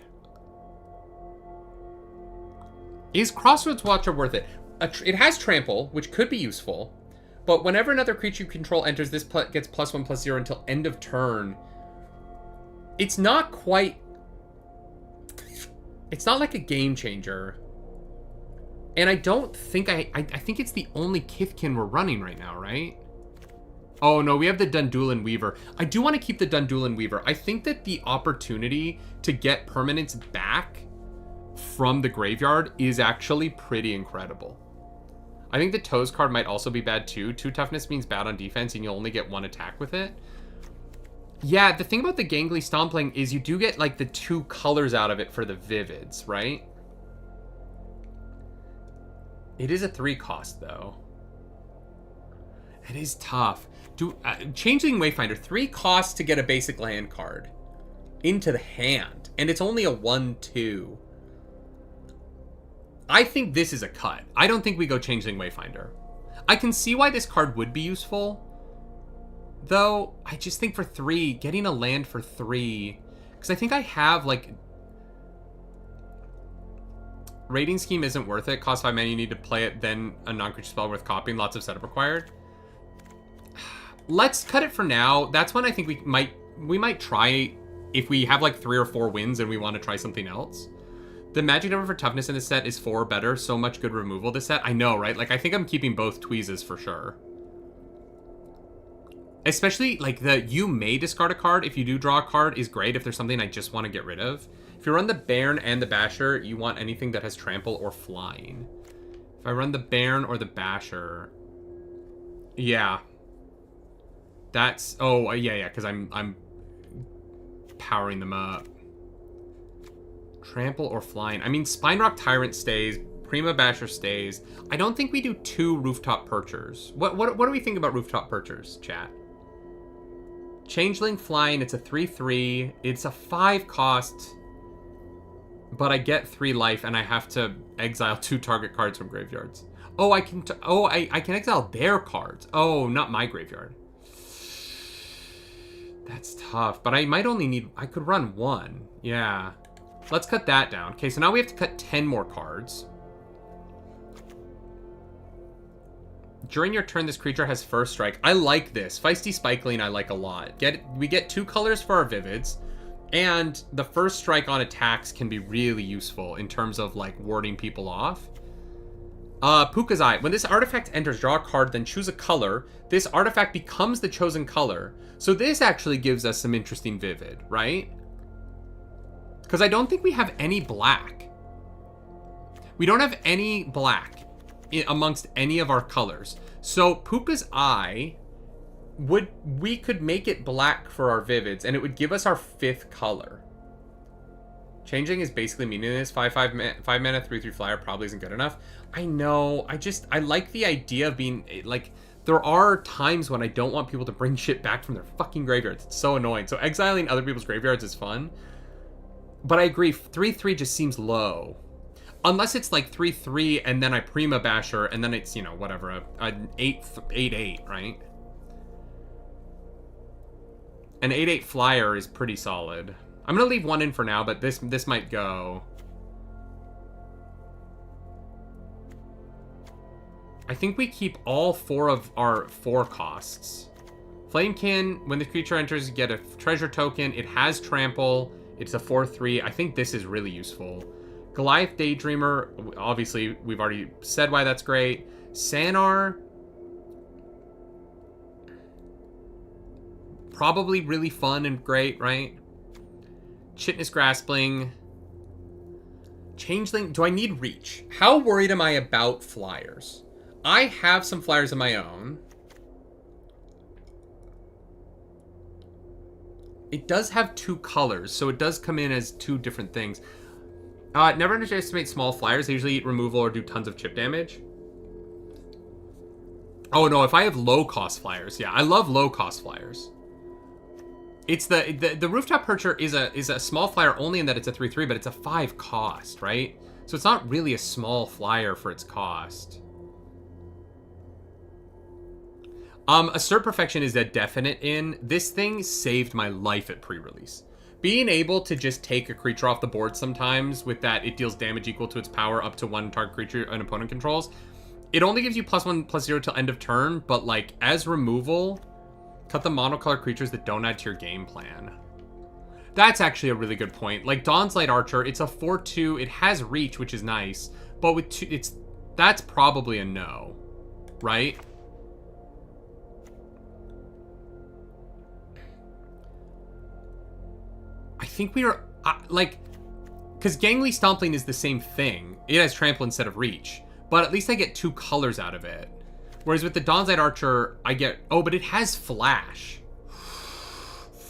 [SPEAKER 1] Is Crossroads Watcher worth it? It has Trample, which could be useful. But whenever another creature you control enters, this gets +1/+0 until end of turn. It's not quite... It's not like a game changer. And I don't think I think it's the only Kithkin we're running right now, right? Oh, no, we have the Dundulan Weaver. I do want to keep the Dundulan Weaver. I think that the opportunity to get permanents back from the graveyard is actually pretty incredible. I think the Toes card might also be bad, too. 2 toughness means bad on defense, and you only get 1 attack with it. Yeah, the thing about the Gangly Stompling is you do get, like, the 2 colors out of it for the Vivids, right? It is a 3 cost, though. It is tough. Changeling Wayfinder, 3 costs to get a basic land card into the hand, and it's only a 1/2. I think this is a cut. I don't think we go Changeling Wayfinder. I can see why this card would be useful, though. I just think for 3, getting a land for 3, because I think I have, like, Raiding Scheme isn't worth it. Cost 5 mana, you need to play it, then a non-creature spell worth copying. Lots of setup required. Let's cut it for now. That's when I think we might try, if we have like 3 or 4 wins and we want to try something else. The magic number for toughness in this set is 4 or better. So much good removal this set. I know, right? Like, I think I'm keeping both Tweezes for sure. Especially, like, you may discard a card if you do draw a card is great if there's something I just want to get rid of. If you run the Bairn and the Basher, you want anything that has Trample or Flying. If I run the Bairn or the Basher... Yeah. That's... Oh, yeah, because I'm powering them up. Trample or Flying. I mean, Spine Rock Tyrant stays. Prima Basher stays. I don't think we do 2 Rooftop Perchers. What do we think about Rooftop Perchers, chat? Changeling Flying, it's a 3/3. It's a 5 cost. But I get 3 life, and I have to exile 2 target cards from graveyards. Oh, I can exile their cards. Oh, not my graveyard. That's tough. But I might only need... I could run 1. Yeah. Let's cut that down. Okay, so now we have to cut 10 more cards. During your turn, this creature has first strike. I like this. Feisty Spikeling I like a lot. We get 2 colors for our Vivids. And the first strike on attacks can be really useful in terms of, like, warding people off. Puka's Eye. When this artifact enters, draw a card, then choose a color. This artifact becomes the chosen color. So this actually gives us some interesting Vivid, right? Because I don't think we have any black. We don't have any black amongst any of our colors. So Puka's Eye we could make it black for our Vivids, and it would give us our 5th color. Changing is basically meaningless. 5 mana, 3/3 flyer probably isn't good enough. I know. I like the idea of being, like, there are times when I don't want people to bring shit back from their fucking graveyards. It's so annoying. So exiling other people's graveyards is fun. But I agree, 3/3 just seems low. Unless it's like 3/3 and then I Prima Basher and then it's, you know, whatever, an 8/8, right? An 8/8 flyer is pretty solid. I'm gonna leave 1 in for now, but this might go. I think we keep all 4 of our 4 costs. Flamekin, when the creature enters, you get a treasure token. It has trample. It's a 4/3. I think this is really useful. Goliath Daydreamer, obviously, we've already said why that's great. Sanar, probably really fun and great, right? Chitness Graspling. Changeling, do I need reach? How worried am I about flyers? I have some flyers of my own. It does have 2 colors, so it does come in as 2 different things. Never underestimate small flyers. They usually eat removal or do tons of chip damage. Oh no, if I have low cost flyers, yeah, I love low cost flyers. It's the Rooftop Percher is a small flyer only in that it's a 3/3, but it's a 5 cost, right? So it's not really a small flyer for its cost. Assert Perfection is a definite in. This thing saved my life at pre-release. Being able to just take a creature off the board sometimes with that, it deals damage equal to its power up to 1 target creature an opponent controls. It only gives you +1/+0 till end of turn, but like as removal, cut the monocolor creatures that don't add to your game plan. That's actually a really good point. Like Dawn's Light Archer, it's a 4/2. It has reach, which is nice, but with 2, that's probably a no, right? I think we are, like, because Gangly Stompling is the same thing. It has trample instead of reach, but at least I get 2 colors out of it. Whereas with the Dawn's Light Archer, I get, oh, but it has flash.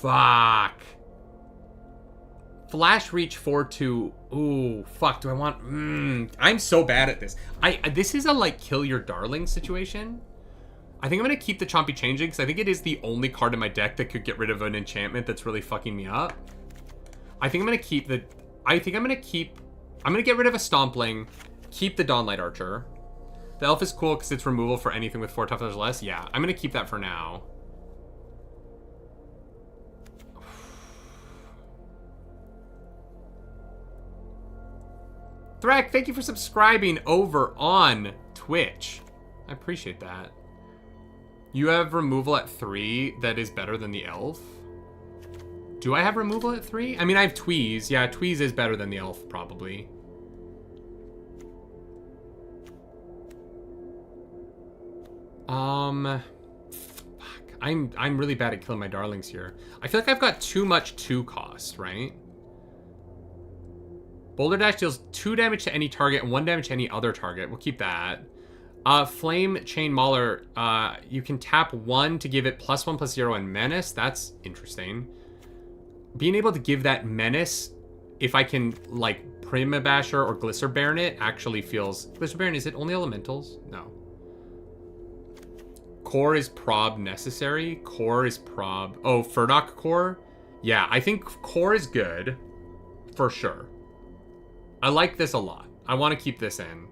[SPEAKER 1] Fuck. Flash reach 4/2. Ooh, fuck, do I want, I'm so bad at this. This is a, like, kill your darling situation. I think I'm going to keep the Chompy Changeling, because I think it is the only card in my deck that could get rid of an enchantment that's really fucking me up. I think I'm going to keep the... I'm going to get rid of a Stompling, keep the Dawnlight Archer. The Elf is cool because it's removal for anything with 4 toughness or less. Yeah, I'm going to keep that for now. Threk, thank you for subscribing over on Twitch. I appreciate that. You have removal at 3 that is better than the Elf? Do I have removal at 3? I mean, I have Tweeze. Yeah, Tweeze is better than the Elf, probably. Fuck. I'm really bad at killing my darlings here. I feel like I've got too much 2 cost, right? Boulder Dash deals 2 damage to any target and 1 damage to any other target. We'll keep that. Flame Chain Mauler, you can tap 1 to give it +1/+0 and Menace. That's interesting. Being able to give that Menace, if I can, like, Prima Basher or Glisser Baron it, actually feels... Glisser Baron, is it only elementals? No. Core is prob necessary. Core is prob... Oh, Furdock Core? Yeah, I think Core is good. For sure. I like this a lot. I want to keep this in.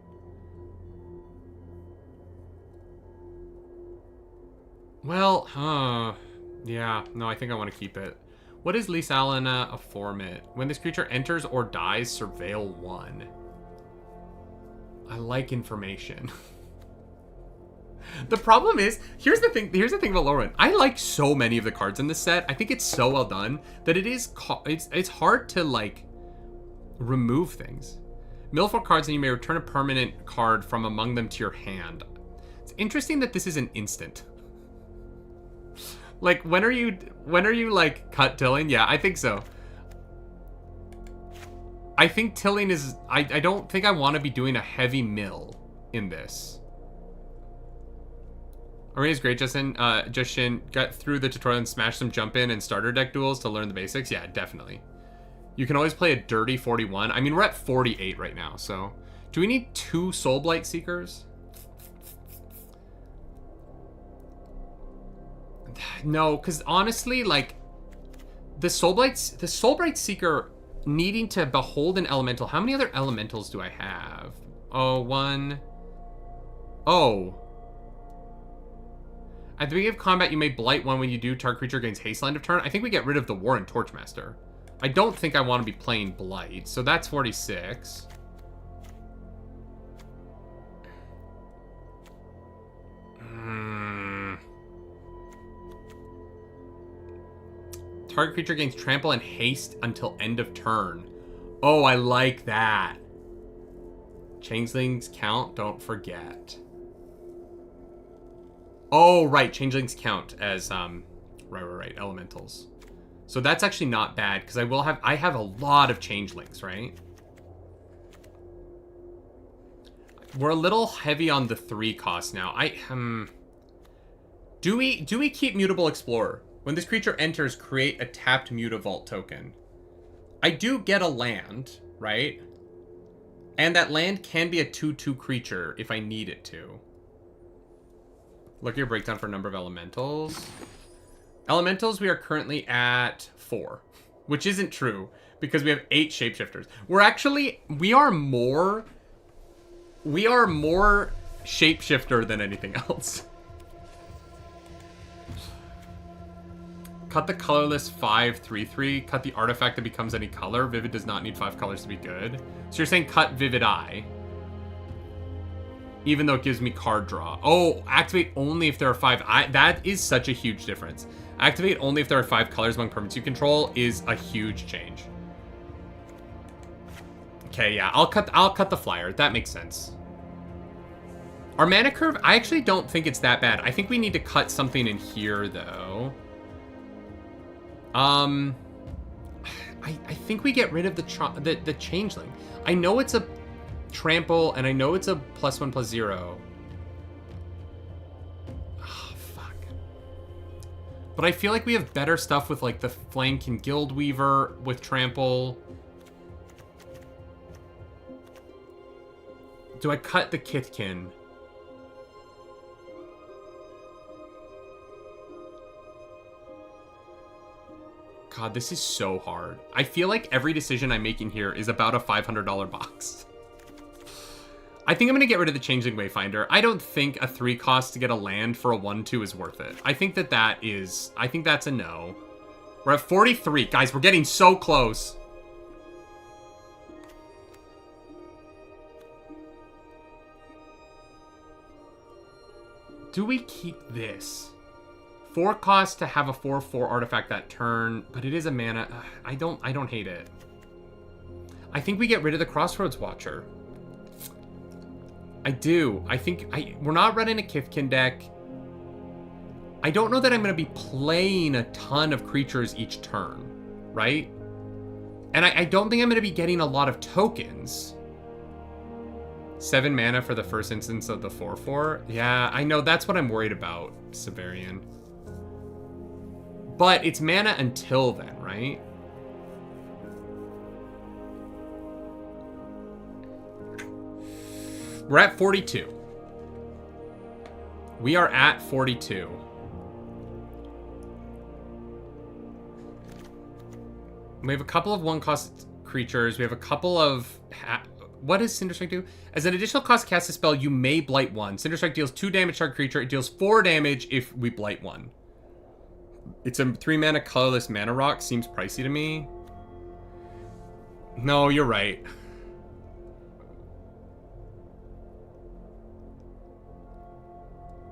[SPEAKER 1] Well, yeah, no, I think I want to keep it. What is Lys Alana a format? When this creature enters or dies, surveil 1. I like information. The problem is, here's the thing about Lorwyn. I like so many of the cards in this set. I think it's so well done that it's hard to, like, remove things. Mill 4 cards and you may return a permanent card from among them to your hand. It's interesting that this is an instant. Like, when are you like cut tilling? Yeah, I think so. I think tilling is, I don't think I want to be doing a heavy mill in this. Arena's great, Justin. Justin got through the tutorial and smashed some jump in and starter deck duels to learn the basics. Yeah, definitely. You can always play a dirty 41. I mean, we're at 48 right now, so... Do we need 2 Soulblight Seekers? No, because honestly, like... The Soulblight Seeker needing to behold an elemental. How many other elementals do I have? Oh, 1... Oh... At the beginning of combat, you may blight one when you do. Target creature gains haste end of turn. I think we get rid of the Warren Torchmaster. I don't think I want to be playing blight, so that's 46. Target creature gains trample and haste until end of turn. Oh, I like that. Changelings count, don't forget. Oh, right. Changelings count as, right, elementals. So that's actually not bad, because I have a lot of changelings, right? We're a little heavy on the 3 cost now. Do we keep Mutable Explorer? When this creature enters, create a tapped Mutavault token. I do get a land, right? And that land can be a 2/2 creature if I need it to. Look at your breakdown for number of elementals. Elementals, we are currently at 4, which isn't true because we have 8 shapeshifters. We are more shapeshifter than anything else. Cut the colorless 5/3/3. Cut the artifact that becomes any color. Vivid does not need 5 colors to be good. So you're saying cut Vivid Eye. Even though it gives me card draw. Oh, activate only if there are 5. That is such a huge difference. Activate only if there are 5 colors among permanents you control is a huge change. Okay, yeah, I'll cut the flyer. That makes sense. Our mana curve, I actually don't think it's that bad. I think we need to cut something in here, though. I think we get rid of the changeling. I know it's a trample, and I know it's a +1/+0. Oh, fuck. But I feel like we have better stuff with, like, the Flank and Guildweaver with trample. Do I cut the Kithkin? God, this is so hard. I feel like every decision I'm making here is about a $500 box. I think I'm going to get rid of the Changeling Wayfinder. I don't think a 3 cost to get a land for a 1/2 is worth it. I think that's a no. We're at 43. Guys, we're getting so close. Do we keep this? 4 cost to have a 4/4 artifact that turn, but it is a mana. I don't hate it. I think we get rid of the Crossroads Watcher. I do. I think we're not running a Kithkin deck. I don't know that I'm going to be playing a ton of creatures each turn, right? And I don't think I'm going to be getting a lot of tokens. 7 mana for the first instance of the 4/4. Yeah, I know. That's what I'm worried about, Severian. But it's mana until then, right? We're at 42. We are at 42. We have a couple of 1-cost creatures. We have a couple of... What does Cinderstrike do? As an additional cost to cast a spell, you may blight 1. Cinderstrike deals 2 damage to our creature. It deals 4 damage if we blight 1. It's a 3-mana colorless mana rock. Seems pricey to me. No, you're right.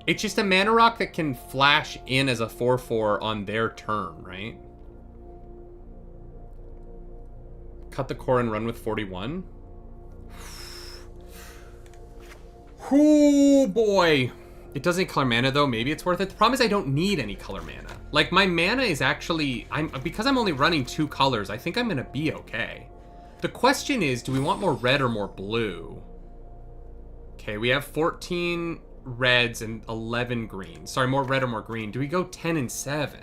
[SPEAKER 1] It's just a mana rock that can flash in as a 4/4 on their turn, right? Cut the core and run with 41. Oh boy. It doesn't color mana though. Maybe it's worth it. The problem is I don't need any color mana. Like my mana is actually, because I'm only running 2 colors, I think I'm gonna be okay. The question is, do we want more red or more blue? Okay, we have 14 reds and 11 greens. Sorry, more red or more green. Do we go 10 and 7?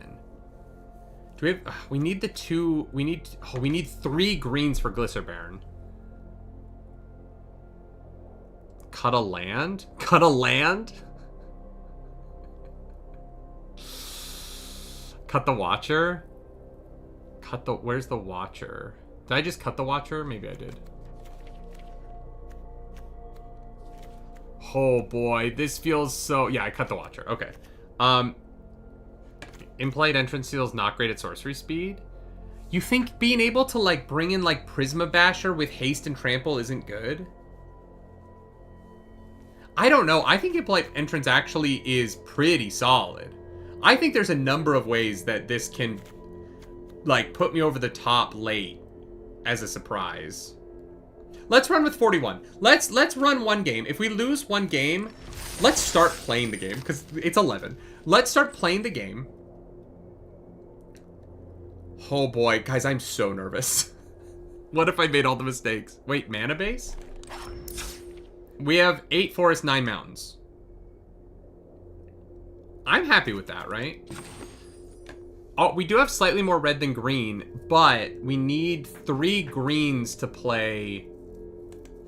[SPEAKER 1] Do we have... we need the 2... We need... Oh, we need 3 greens for Glycerbairn. Cut a land? Cut a land? Cut the Watcher? Cut the... Where's the Watcher? Did I just cut the Watcher? Maybe I did. Oh boy, this feels so... Yeah, I cut the Watcher. Okay. Implied Entrance Seal is not great at sorcery speed. You think being able to, like, bring in, like, Prisma Basher with haste and trample isn't good? I don't know. I think Implied Entrance actually is pretty solid. I think there's a number of ways that this can, like, put me over the top late as a surprise. Let's run with 41. Let's run one game. If we lose one game, let's start playing the game, because it's 11. Let's start playing the game. Oh boy, guys, I'm so nervous. What if I made all the mistakes? Wait, mana base? We have 8 forests, 9 mountains. I'm happy with that, right? Oh, we do have slightly more red than green, but we need 3 greens to play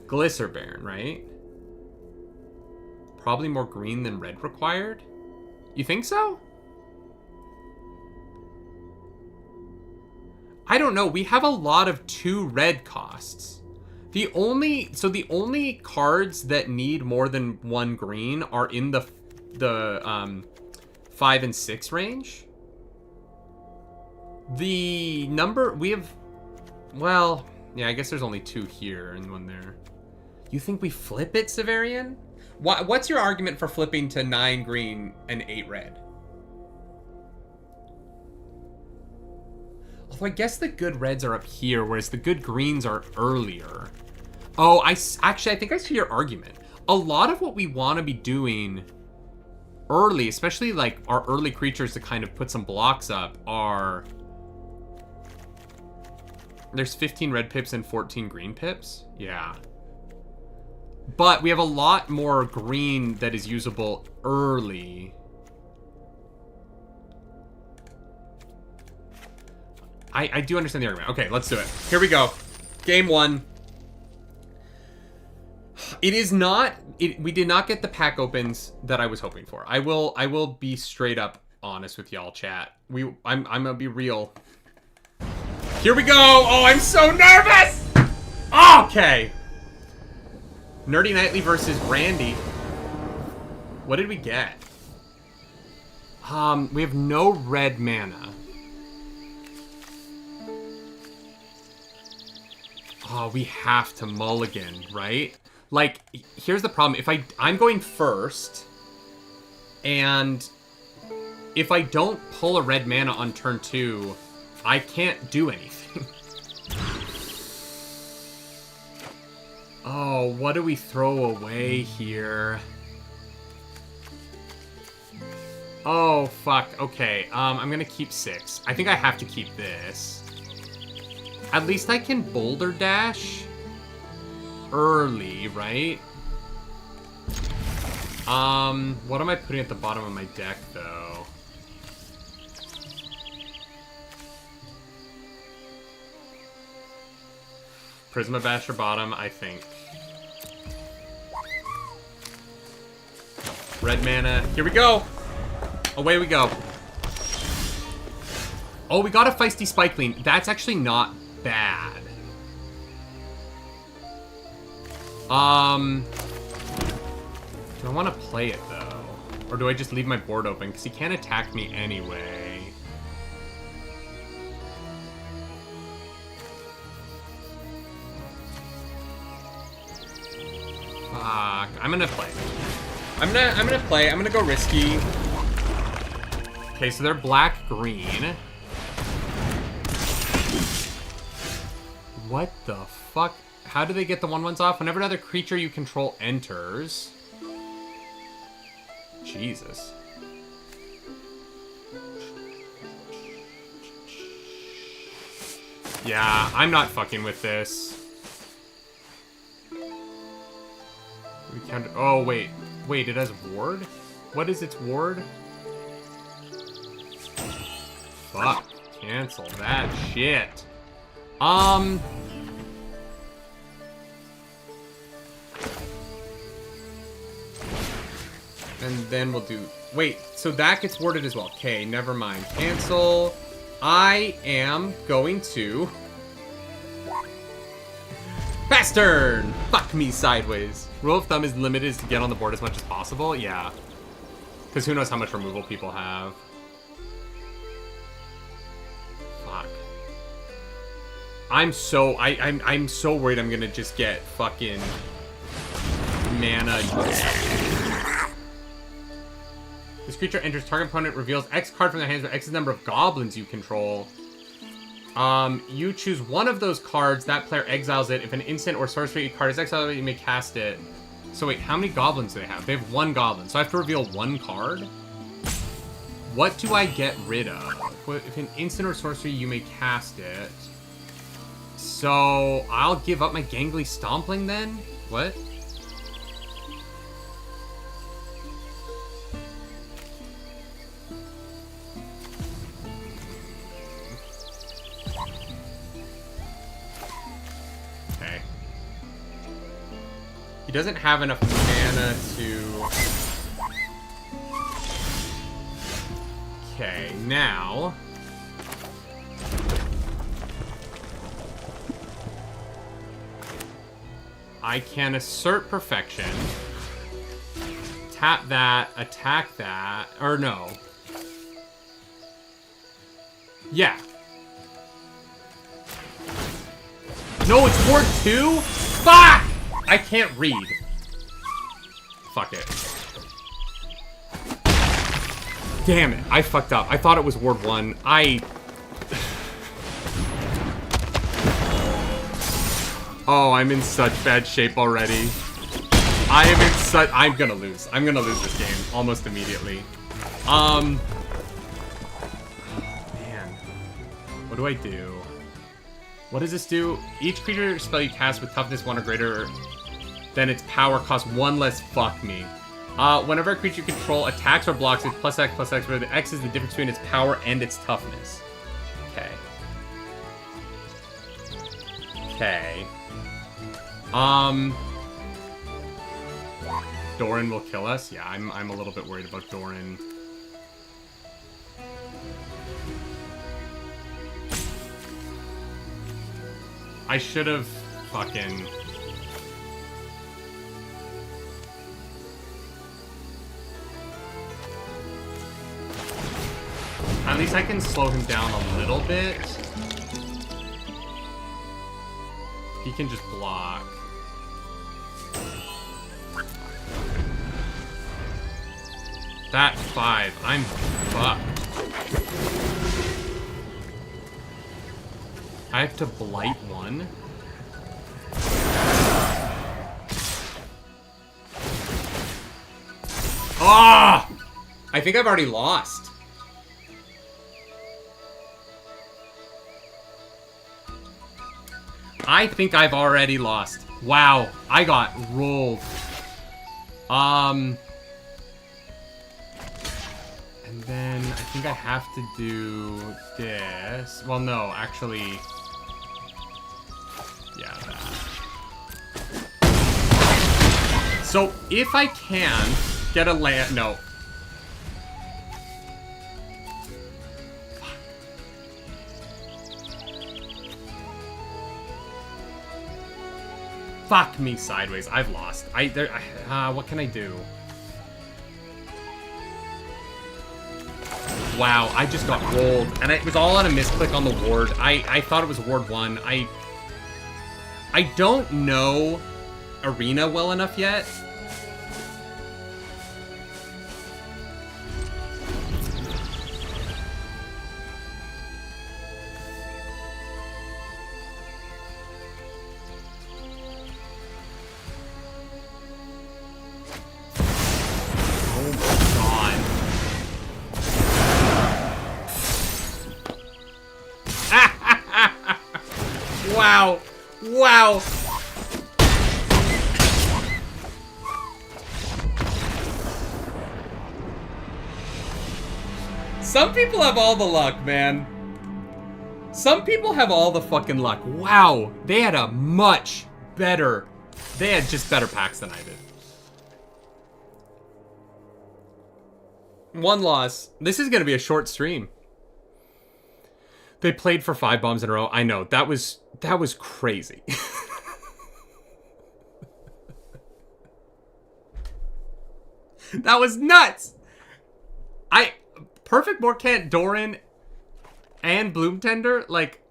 [SPEAKER 1] Glycerbairn, right? Probably more green than red required? You think so? I don't know. We have a lot of 2 red costs. The only cards that need more than 1 green are in the 5 and 6 range. The number we have, well, yeah, I guess there's only 2 here and 1 there. You think we flip it, Severian? What's your argument for flipping to 9 green and 8 red? Although I guess the good reds are up here, whereas the good greens are earlier. Oh, I think I see your argument. A lot of what we want to be doing early, especially like our early creatures to kind of put some blocks up, are... There's 15 red pips and 14 green pips? Yeah. But we have a lot more green that is usable early. I do understand the argument. Okay, let's do it. Here we go. Game 1. It is not... we did not get the pack opens that I was hoping for. I will be straight up honest with y'all, chat. I'm gonna be real. Here we go! Oh, I'm so nervous! Okay. Nerdy Nightly versus Randy. What did we get? We have no red mana. Oh, we have to mulligan, right? Like, here's the problem. If I'm going first, and if I don't pull a red mana on turn 2, I can't do anything. Oh, what do we throw away here? Oh, fuck. Okay, I'm gonna keep 6. I think I have to keep this. At least I can Boulder Dash early, right? What am I putting at the bottom of my deck, though? Prisma Basher bottom, I think. Red mana. Here we go! Away we go. Oh, we got a Feisty Spikeling. That's actually not bad. Do I want to play it, though? Or do I just leave my board open? Because he can't attack me anyway. Fuck. I'm gonna play. I'm gonna play. I'm gonna go risky. Okay, so they're black-green. What the fuck? How do they get the 1/1s off? Whenever another creature you control enters. Jesus. Yeah, I'm not fucking with this. We can't... Oh, wait. Wait, it has ward? What is its ward? Fuck. Cancel that shit. And then we'll do... Wait, so that gets warded as well. Okay, never mind. Cancel. I am going to... Fast turn! Fuck me sideways. Rule of thumb is limited is to get on the board as much as possible. Yeah. Because who knows how much removal people have. Fuck. I'm so worried I'm gonna just get fucking mana. This creature enters target opponent, reveals X card from their hands with X's number of goblins you control. You choose one of those cards, that player exiles it. If an instant or sorcery card is exiled, you may cast it. So wait, how many goblins do they have? They have one goblin, so I have to reveal one card? What do I get rid of? If an instant or sorcery, you may cast it. So, I'll give up my Gangly Stompling then? What? Okay. He doesn't have enough mana to... Okay, now... I can assert perfection. Tap that, attack that, or no. Yeah. No, it's Ward 2? Fuck! I can't read. Fuck it. Damn it, I fucked up. I thought it was Ward 1. Oh, I'm in such bad shape already. I'm gonna lose. I'm gonna lose this game almost immediately. Man. What do I do? What does this do? Each creature spell you cast with toughness 1 or greater than its power costs 1 less. Fuck me. Whenever a creature you control attacks or blocks, it's +X, where the X is the difference between its power and its toughness. Okay. Okay. Doran will kill us? Yeah, I'm a little bit worried about Doran. I should have fucking... At least I can slow him down a little bit. He can just block. That 5. I'm fucked. I have to blight 1. Ah! I think I've already lost. I think I've already lost. Wow, I got rolled. And then I think I have to do this. Well, no, actually... Yeah, that. So, if I can get a land... No. Fuck me sideways. I've lost. What can I do? Wow, I just got rolled. And it was all on a misclick on the ward. I thought it was Ward 1. I don't know Arena well enough yet. Wow. Wow. Some people have all the luck, man. Some people have all the fucking luck. Wow, they had a much better... They had just better packs than I did. One loss. This is gonna be a short stream. They played for 5 bombs in a row. I know, that was crazy. That was nuts! Perfect Morcant, Doran, and Bloomtender, like...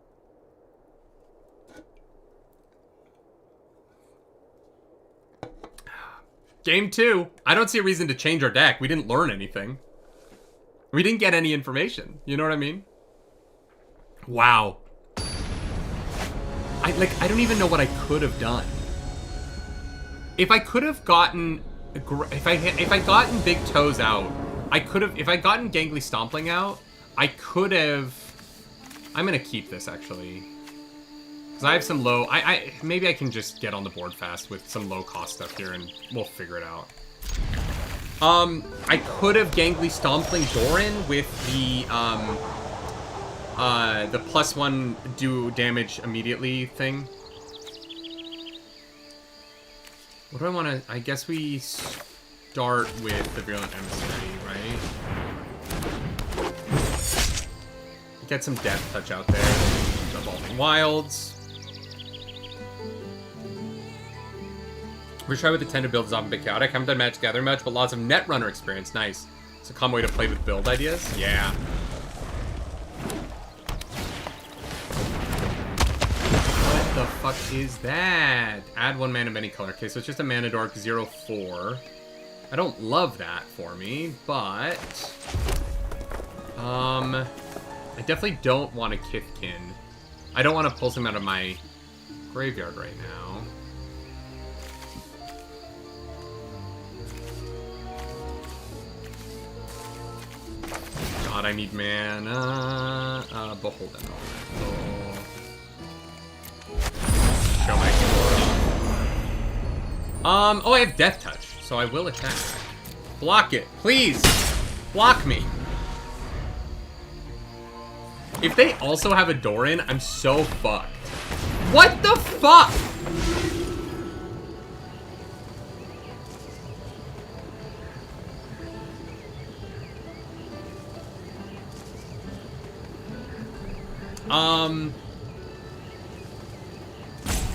[SPEAKER 1] Game 2. I don't see a reason to change our deck. We didn't learn anything. We didn't get any information. You know what I mean? Wow. I don't even know what I could have done. If I could have gotten... If I gotten Big Toes out, I could have... If I gotten Gangly Stompling out, I could have... I'm gonna keep this, actually. Because I have some low... Maybe I can just get on the board fast with some low-cost stuff here, and we'll figure it out. I could have Gangly Stompling Doran with the +1 do damage immediately thing. What do I want to... I guess we start with the Virulent Emissary, right? Get some Death Touch out there. Evolving Wilds. We're trying with the 10 to build Zombie Big Chaotic. Haven't done Magic Gathering much, but lots of Netrunner experience. Nice. It's a common way to play with build ideas. Yeah. What the fuck is that? Add 1 mana of any color. Okay, so it's just a mana dork 0/4. I don't love that for me, but... I definitely don't want a Kithkin. I don't want to pull him out of my graveyard right now. God, I need mana. Beholden Elemental. Show my Kimura. Oh, I have Death Touch, so I will attack. Block it, please. Block me. If they also have a Doran, I'm so fucked. What the fuck?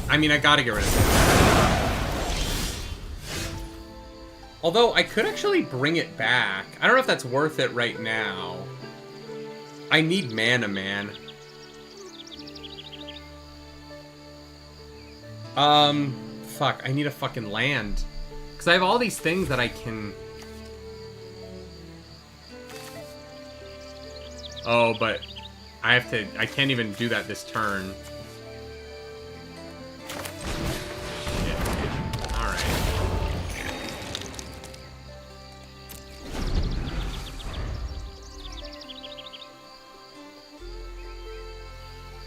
[SPEAKER 1] I mean, I gotta get rid of it. Although, I could actually bring it back. I don't know if that's worth it right now. I need mana, man. Fuck, I need a fucking land. Because I have all these things that I can... Oh, but I have to... I can't even do that this turn.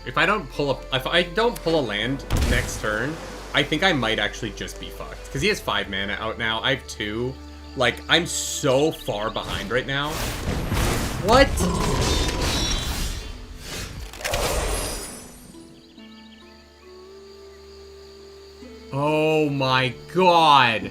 [SPEAKER 1] If I don't pull a land next turn, I think I might actually just be fucked. Because he has 5 mana out now. I have 2. Like, I'm so far behind right now. What? Oh my god.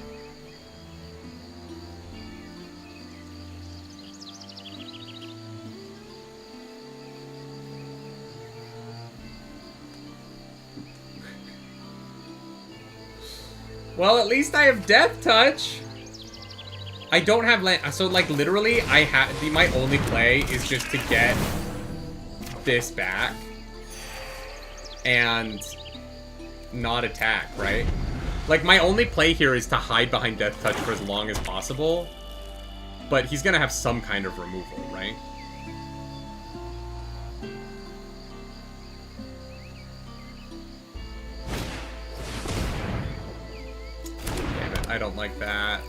[SPEAKER 1] Well, at least I have Death Touch. I don't have land, so like literally, my only play is just to get this back and not attack, right? Like my only play here is to hide behind Death Touch for as long as possible, but he's gonna have some kind of removal, right? I don't like that.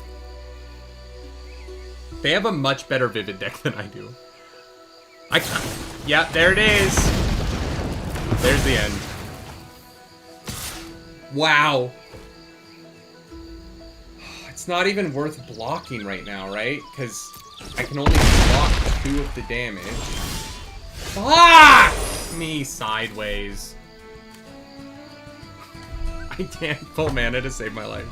[SPEAKER 1] They have a much better Vivid deck than I do. Yeah, there it is. There's the end. Wow. It's not even worth blocking right now, right? Because I can only block 2 of the damage. Fuck me sideways. I can't full mana to save my life.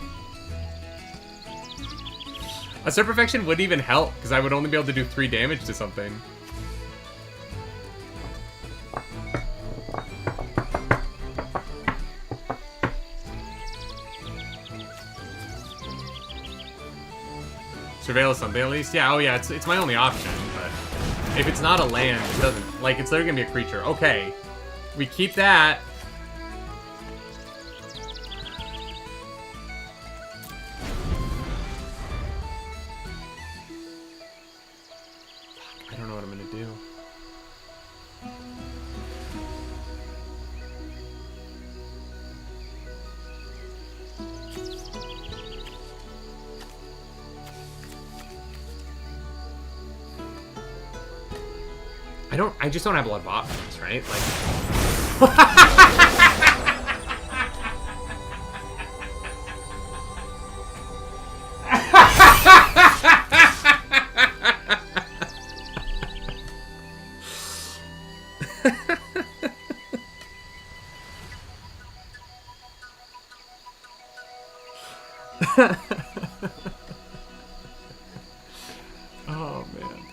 [SPEAKER 1] Assert Perfection wouldn't even help, because I would only be able to do 3 damage to something. Surveil something at least? Yeah, oh yeah, it's my only option, but if it's not a land, it doesn't, like, it's literally gonna be a creature. Okay, we keep that. I don't know what I'm gonna do. I just don't have a lot of options, right? Oh man.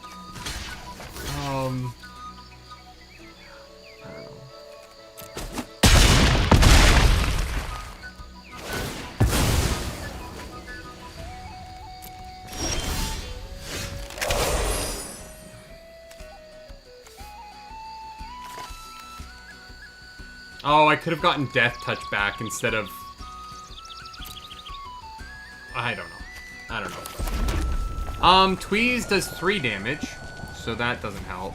[SPEAKER 1] Oh, I could have gotten Death Touch back instead of... I don't know. Tweeze does 3 damage, so that doesn't help.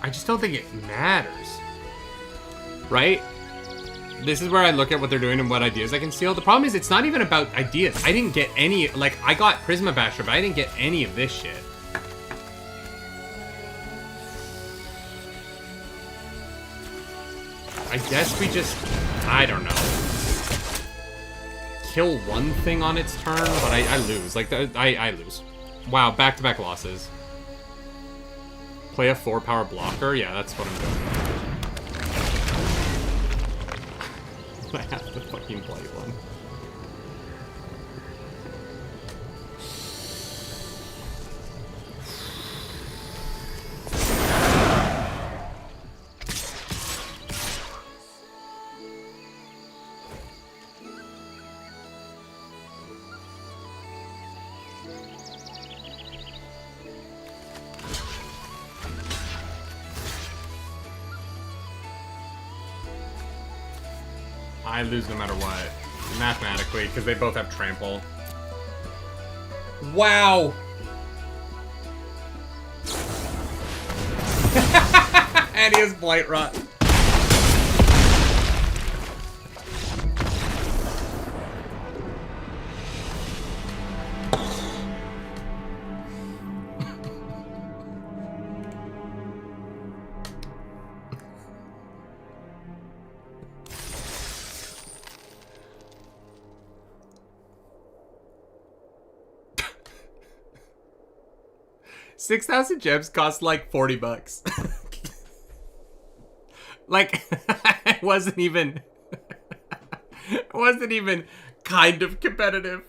[SPEAKER 1] I just don't think it matters. Right? This is where I look at what they're doing and what ideas I can steal. The problem is it's not even about ideas. I didn't get any, like, I got Prisma Basher, but I didn't get any of this shit. I guess we just, I don't know. Kill one thing on its turn, but I lose. Like, I lose. Wow, back-to-back losses. Play a 4-power blocker? Yeah, that's what I'm doing. I have to fucking play one. I lose no matter what, mathematically, because they both have trample. Wow! And he has Blight Rot. $6,000 gems cost like $40. Like, it wasn't even kind of competitive.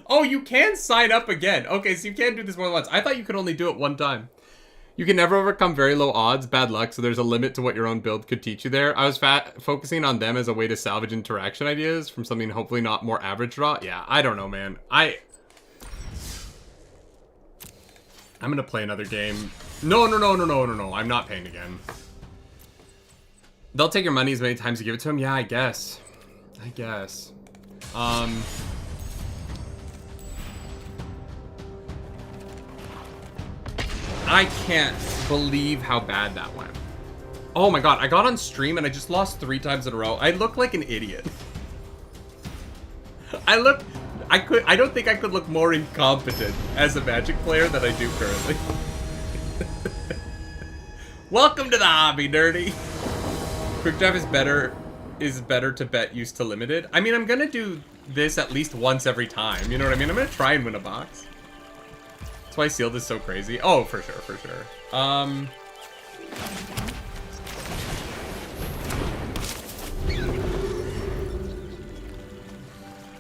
[SPEAKER 1] Oh, you can sign up again. Okay, so you can't do this more than once. I thought you could only do it one time. You can never overcome very low odds, bad luck, so there's a limit to what your own build could teach you there. I was focusing on them as a way to salvage interaction ideas from something hopefully not more average draw. Yeah, I don't know, man. I'm gonna play another game. No. I'm not paying again. They'll take your money as many times as you give it to them. Yeah, I guess. I can't believe how bad that went. Oh my god, I got on stream and I just lost 3 times in a row. I look like an idiot. I don't think I could look more incompetent as a Magic player than I do currently. Welcome to the hobby, nerdy. Quick draft is better to bet used to limited. I mean, I'm gonna do this at least once every time. You know what I mean? I'm gonna try and win a box. That's why sealed is so crazy. Oh, for sure, for sure.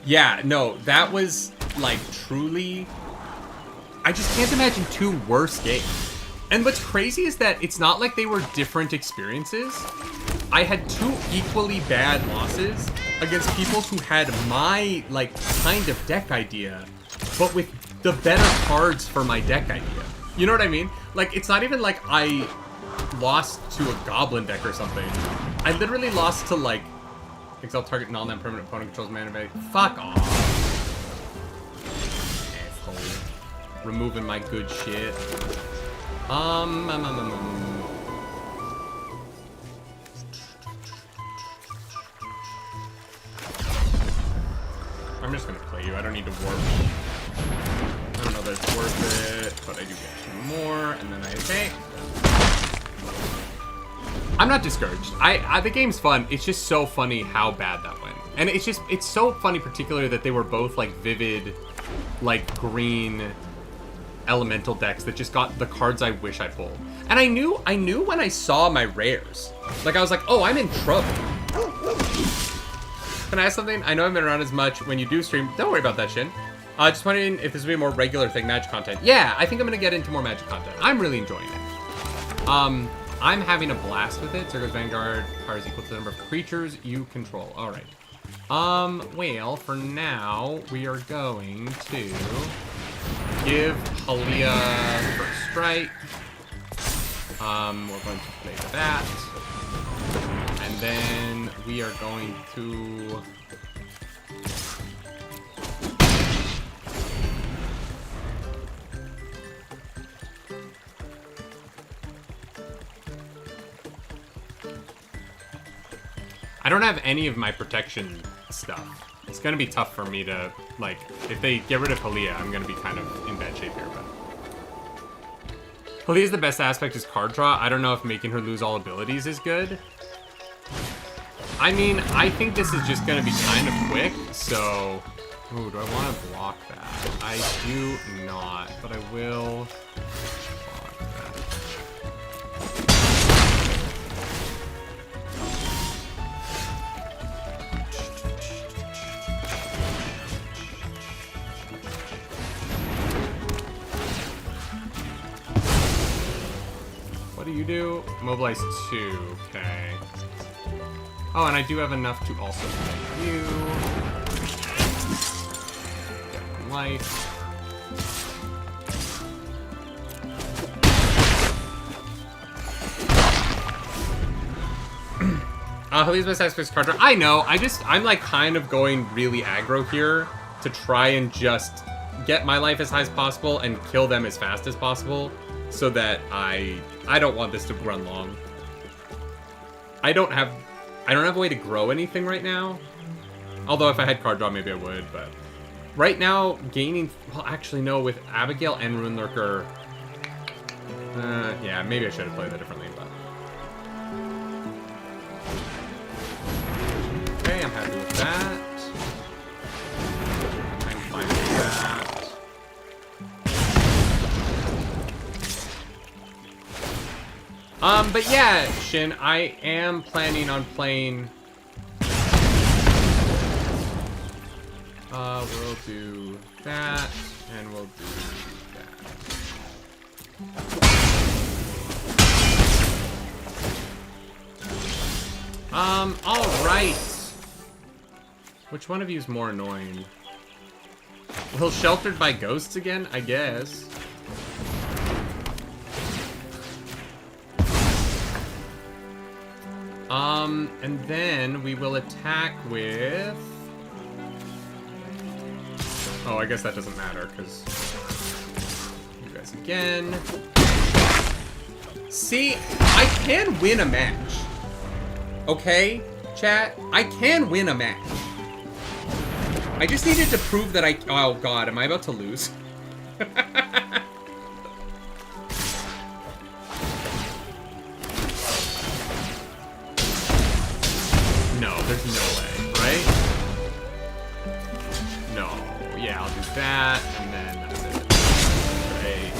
[SPEAKER 1] Yeah, no, that was like truly. I just can't imagine two worse games. And what's crazy is that it's not like they were different experiences. I had two equally bad losses against people who had my, like, kind of deck idea, but with the better cards for my deck idea. You know what I mean? Like, it's not even like I lost to a goblin deck or something. I literally lost to, like, exile target non-land permanent opponent controls mana value. Fuck off. Asshole. Removing my good shit. I'm just gonna play you. I don't need to warp. I don't know that it's worth it, but I do get two more, and then I attack. I'm not discouraged. The game's fun. It's just so funny how bad that went. And it's so funny particularly that they were both like vivid, like green elemental decks that just got the cards I wish I pulled. And I knew when I saw my rares. Like I was like, oh, I'm in trouble. Can I ask something? I know I haven't been around as much. When you do stream, don't worry about that, Shin. Just wondering if this will be a more regular thing, Magic content. Yeah, I think I'm gonna get into more Magic content. I'm really enjoying it. I'm having a blast with it. Zergo's Vanguard power is equal to the number of creatures you control. All right. Well, for now, we are going to give Halia first strike. We're going to play that. And then we are going to... I don't have any of my protection stuff. It's gonna be tough for me to, like, if they get rid of Halia, I'm gonna be kind of in bad shape here, but... Halia's the best aspect is card draw. I don't know if making her lose all abilities is good. I mean, I think this is just gonna be kind of quick, so... Ooh, do I want to block that? I do not, but I will block that. What do you do? Mobilize 2, okay. Oh, and I do have enough to also play you. Get 1 life. Halia's best aspect card draw. I know, I'm like kind of going really aggro here to try and just get my life as high as possible and kill them as fast as possible so that I don't want this to run long. I don't have a way to grow anything right now. Although if I had card draw, maybe I would, but... Right now, gaining... Well, actually, no, with Abigail and Rune Lurker... yeah, maybe I should have played that differently, but... Okay, I'm happy with that. I'm fine with that. But yeah, Shin, I am planning on playing... we'll do that, and we'll do that. Alright. Which one of you is more annoying? Well, sheltered by ghosts again, I guess. And then we will attack with... Oh, I guess that doesn't matter, because... You guys again. See, I can win a match. Okay, chat? I can win a match. I just needed to prove that oh god, am I about to lose? No, there's no way, right? No. Yeah, I'll do that, and then that's it. Great.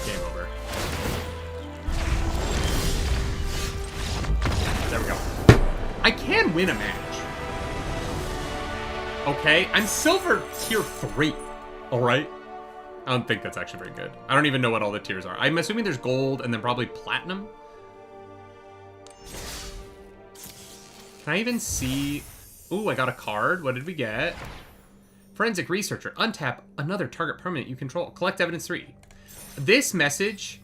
[SPEAKER 1] Game over. There we go. I can win a match. Okay, I'm silver tier 3. Alright? I don't think that's actually very good. I don't even know what all the tiers are. I'm assuming there's gold and then probably platinum. Can I even see... Ooh, I got a card. What did we get? Forensic Researcher. Untap another target permanent you control. Collect evidence 3. This message,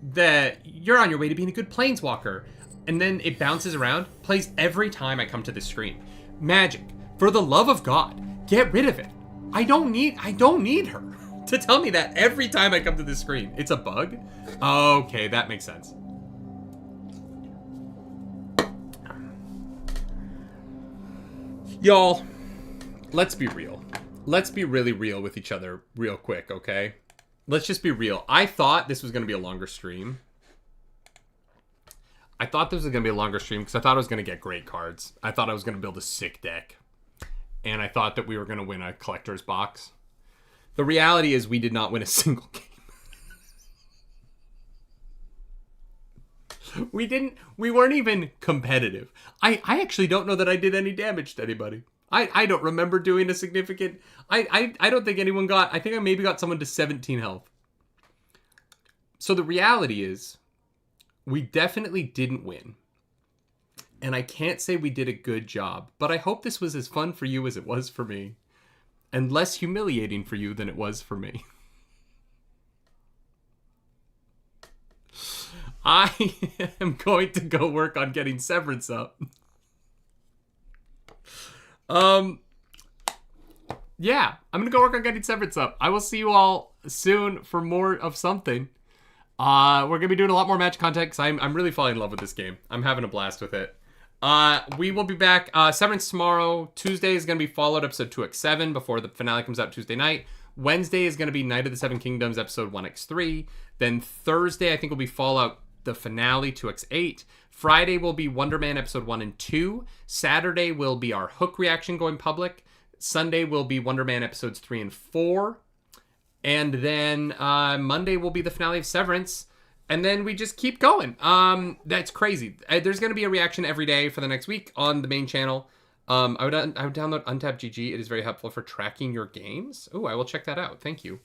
[SPEAKER 1] that you're on your way to being a good planeswalker, and then it bounces around, plays every time I come to this screen. Magic, for the love of God, get rid of it. I don't need her to tell me that every time I come to this screen. It's a bug? Okay, that makes sense. Y'all, let's be real. Let's be really real with each other real quick, okay? Let's just be real. I thought this was going to be a longer stream. I thought this was going to be a longer stream because I thought I was going to get great cards. I thought I was going to build a sick deck. And I thought that we were going to win a collector's box. The reality is we did not win a single game. We weren't even competitive. I actually don't know that I did any damage to anybody. I don't remember doing a significant... I don't think anyone got... I think I maybe got someone to 17 health. So the reality is, we definitely didn't win. And I can't say we did a good job, but I hope this was as fun for you as it was for me. And less humiliating for you than it was for me. I am going to go work on getting Severance up. Yeah, I'm going to go work on getting Severance up. I will see you all soon for more of something. We're going to be doing a lot more match content because I'm really falling in love with this game. I'm having a blast with it. We will be back. Severance tomorrow. Tuesday is going to be Fallout episode 2x7 before the finale comes out Tuesday night. Wednesday is going to be Night of the Seven Kingdoms episode 1x3. Then Thursday, I think, will be Fallout the finale 2x8. Friday will be Wonder Man episode 1 and 2. Saturday will be our Hook reaction going public. Sunday will be Wonder Man episodes 3 and 4. And then Monday will be the finale of Severance. And then we just keep going. That's crazy. There's going to be a reaction every day for the next week on the main channel. I would download Untap GG. It is very helpful for tracking your games. Oh, I will check that out. Thank you.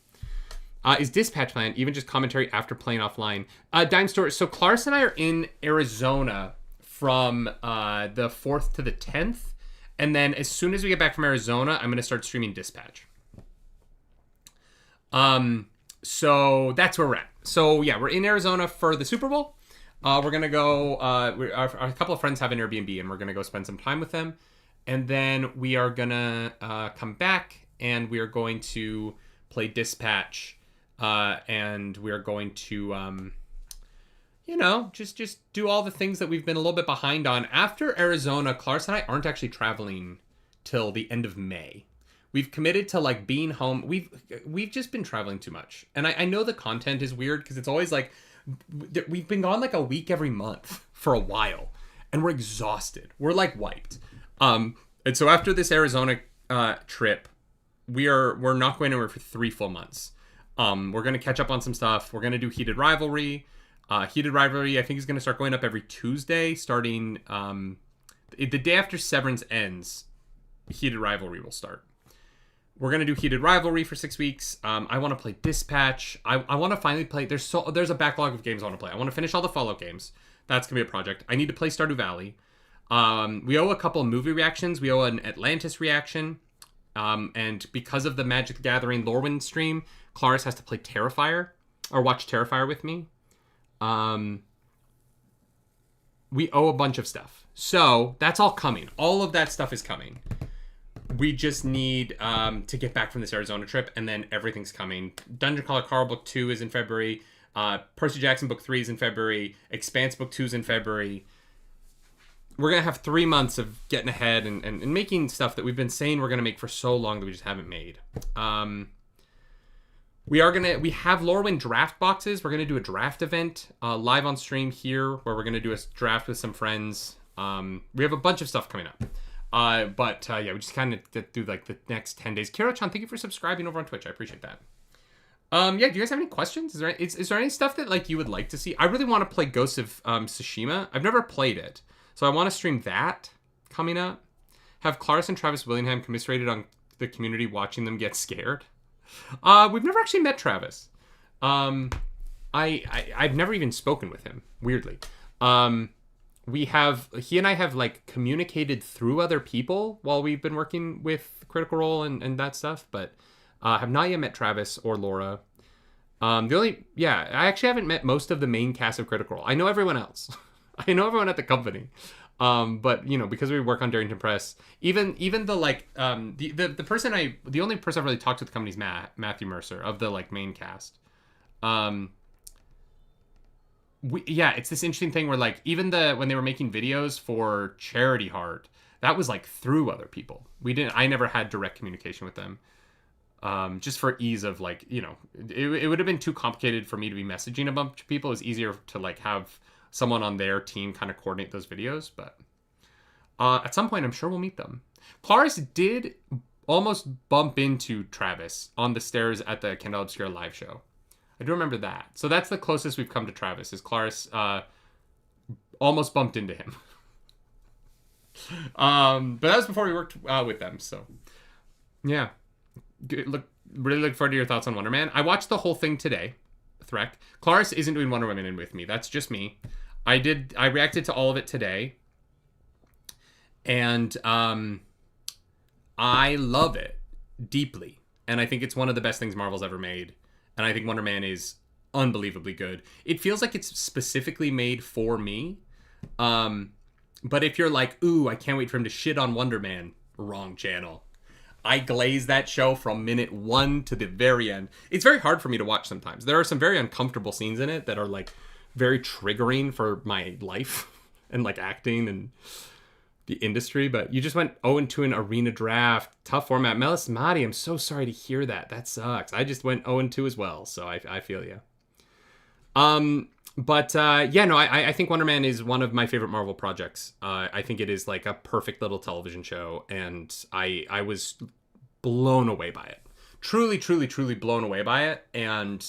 [SPEAKER 1] Is Dispatch Plan even just commentary after playing offline? Dime Store. So Claris and I are in Arizona from the 4th to the 10th. And then as soon as we get back from Arizona, I'm going to start streaming Dispatch. So that's where we're at. So yeah, we're in Arizona for the Super Bowl. We're going to go, a couple of friends have an Airbnb and we're going to go spend some time with them. And then we are going to come back and we are going to play Dispatch. And we're going to, just do all the things that we've been a little bit behind on. After Arizona, Claris and I aren't actually traveling till the end of May. We've committed to like being home. We've just been traveling too much. And I know the content is weird because it's always like, we've been gone like a week every month for a while. And we're exhausted. We're like wiped. And so after this Arizona trip, we're not going anywhere for 3 full months. We're going to catch up on some stuff. We're going to do Heated Rivalry. Heated Rivalry, I think, is going to start going up every Tuesday, starting the day after Severance ends. Heated Rivalry will start. We're going to do Heated Rivalry for 6 weeks. I want to play Dispatch. I want to finally play... There's a backlog of games I want to play. I want to finish all the Fallout games. That's going to be a project. I need to play Stardew Valley. We owe a couple of movie reactions. We owe an Atlantis reaction. And because of the Magic the Gathering Lorwyn stream, Claris has to play Terrifier, or watch Terrifier with me. We owe a bunch of stuff. So, that's all coming. All of that stuff is coming. We just need to get back from this Arizona trip, and then everything's coming. Dungeon Crawler Carl Book 2 is in February. Percy Jackson Book 3 is in February. Expanse Book 2 is in February. we're going to have 3 months of getting ahead and making stuff that we've been saying we're going to make for so long that we just haven't made. We have Lorwyn draft boxes. We're going to do a draft event live on stream here where we're going to do a draft with some friends. We have a bunch of stuff coming up. Yeah, we just kind of get through like the next 10 days. Kiro-chan, thank you for subscribing over on Twitch. I appreciate that. Yeah, do you guys have any questions? Is there any stuff that like you would like to see? I really want to play Ghosts of Tsushima. I've never played it. So I want to stream that coming up. Have Clarice and Travis Willingham commiserated on the community watching them get scared. We've never actually met Travis. I've never even spoken with him, weirdly. He and I have like communicated through other people while we've been working with Critical Role and that stuff, but have not yet met Travis or Laura. I actually haven't met most of the main cast of Critical Role. I know everyone else. I know everyone at the company. But you know, because we work on Darrington Press, even the like the only person I've really talked to at the company is Matthew Mercer of the like main cast. It's this interesting thing where like even when they were making videos for Charity Heart, that was like through other people. I never had direct communication with them. Just for ease of like, you know, it would have been too complicated for me to be messaging a bunch of people. It's easier to like have someone on their team kind of coordinate those videos, but at some point I'm sure we'll meet them. Clarice did almost bump into Travis on the stairs at the Canada Obscura live show. I do remember that. So that's the closest we've come to Travis, is Clarice almost bumped into him. But that was before we worked with them, so yeah. Really look forward to your thoughts on Wonder Man. I watched the whole thing today. Threk. Clarice isn't doing Wonder Woman in with me. That's just me. I reacted to all of it today. And I love it deeply. And I think it's one of the best things Marvel's ever made. And I think Wonder Man is unbelievably good. It feels like it's specifically made for me. But if you're like, ooh, I can't wait for him to shit on Wonder Man, wrong channel. I glaze that show from minute 1 to the very end. It's very hard for me to watch sometimes. There are some very uncomfortable scenes in it that are like very triggering for my life and like acting and the industry. But you just went 0-2 in arena draft, tough format. Melis Madi, I'm so sorry to hear that. That sucks. I just went 0-2 as well, so I feel you. I think Wonder Man is one of my favorite Marvel projects. I think it is like a perfect little television show, and I was blown away by it. Truly, truly, truly blown away by it, and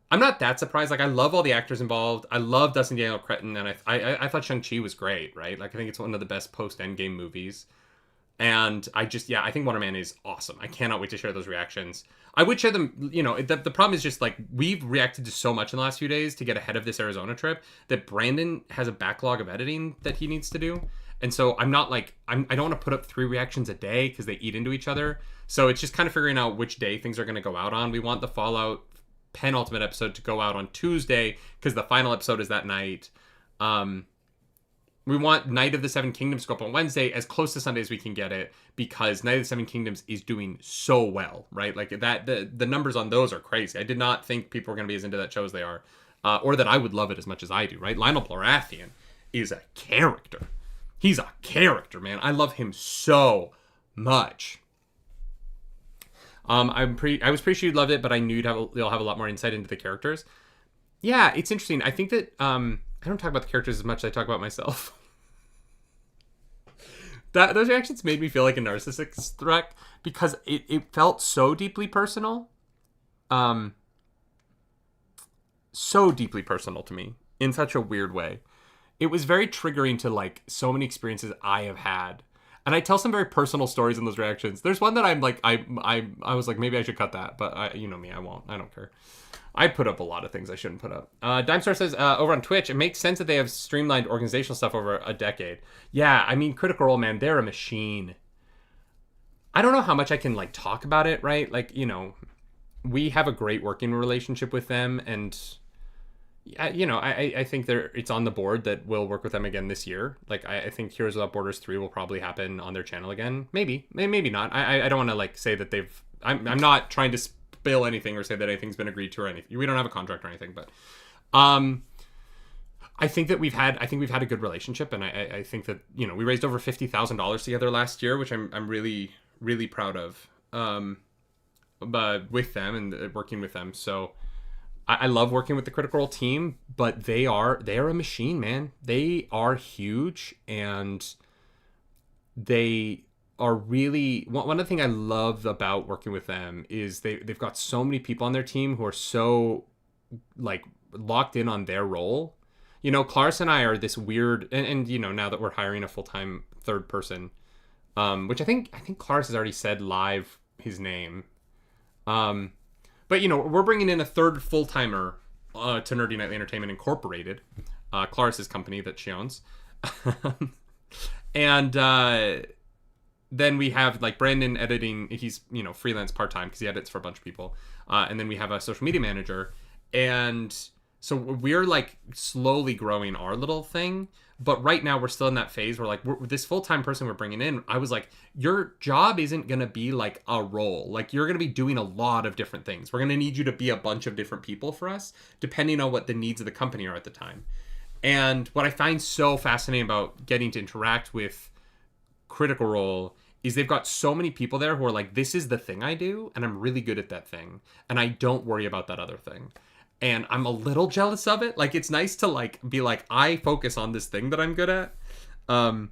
[SPEAKER 1] I'm not that surprised. Like, I love all the actors involved. I love Dustin Daniel Cretton, and I thought Shang-Chi was great, right? Like, I think it's one of the best post-Endgame movies. And I think Wonder Man is awesome. I cannot wait to share those reactions. I would share them, you know, the problem is just like, we've reacted to so much in the last few days to get ahead of this Arizona trip that Brandon has a backlog of editing that he needs to do. And so I'm not like, I don't want to put up 3 reactions a day because they eat into each other. So it's just kind of figuring out which day things are going to go out on. We want the Fallout penultimate episode to go out on Tuesday because the final episode is that night. We want Night of the Seven Kingdoms to go up on Wednesday, as close to Sunday as we can get it, because Night of the Seven Kingdoms is doing so well, right? Like that, the numbers on those are crazy. I did not think people were going to be as into that show as they are, or that I would love it as much as I do, right? Lionel Baratheon is a character. He's a character, man. I love him so much. I was pretty sure you'd loved it, but I knew you'll have a lot more insight into the characters. Yeah, it's interesting. I think that I don't talk about the characters as much as I talk about myself. Those reactions made me feel like a narcissist wreck because it felt so deeply personal. So deeply personal to me in such a weird way. It was very triggering to like so many experiences I have had. And I tell some very personal stories in those reactions. There's one that I'm like, I was like, maybe I should cut that, but you know me, I won't. I don't care. I put up a lot of things I shouldn't put up. Dimestar says, over on Twitch, it makes sense that they have streamlined organizational stuff over a decade. Yeah, I mean, Critical Role, man, they're a machine. I don't know how much I can, like, talk about it, right? Like, you know, we have a great working relationship with them, and, you know, I think it's on the board that we'll work with them again this year. Like, I think Heroes Without Borders 3 will probably happen on their channel again. Maybe not. I don't want to, like, say that I'm not trying to spill anything or say that anything's been agreed to or anything. We don't have a contract or anything, but I think we've had a good relationship, and I think that, you know, we raised over $50,000 together last year, which I'm really, really proud of. But with them and working with them, so I love working with the Critical Role team, but they are a machine, man. They are huge, and they are really one of the things I love about working with them is they've got so many people on their team who are so like locked in on their role. You know, Claris and I are this weird, and you know, now that we're hiring a full-time third person, which I think Claris has already said live his name. But you know, we're bringing in a third full-timer to Nerdy Nightly Entertainment Incorporated, Claris's company that she owns. And then we have like Brandon editing. He's, you know, freelance part-time because he edits for a bunch of people. And then we have a social media manager. And so we're like slowly growing our little thing. But right now we're still in that phase where like this full-time person we're bringing in, I was like, your job isn't going to be like a role. Like you're going to be doing a lot of different things. We're going to need you to be a bunch of different people for us, depending on what the needs of the company are at the time. And what I find so fascinating about getting to interact with Critical Role is they've got so many people there who are like, this is the thing I do, and I'm really good at that thing, and I don't worry about that other thing. And I'm a little jealous of it. Like, it's nice to like be like, I focus on this thing that I'm good at. And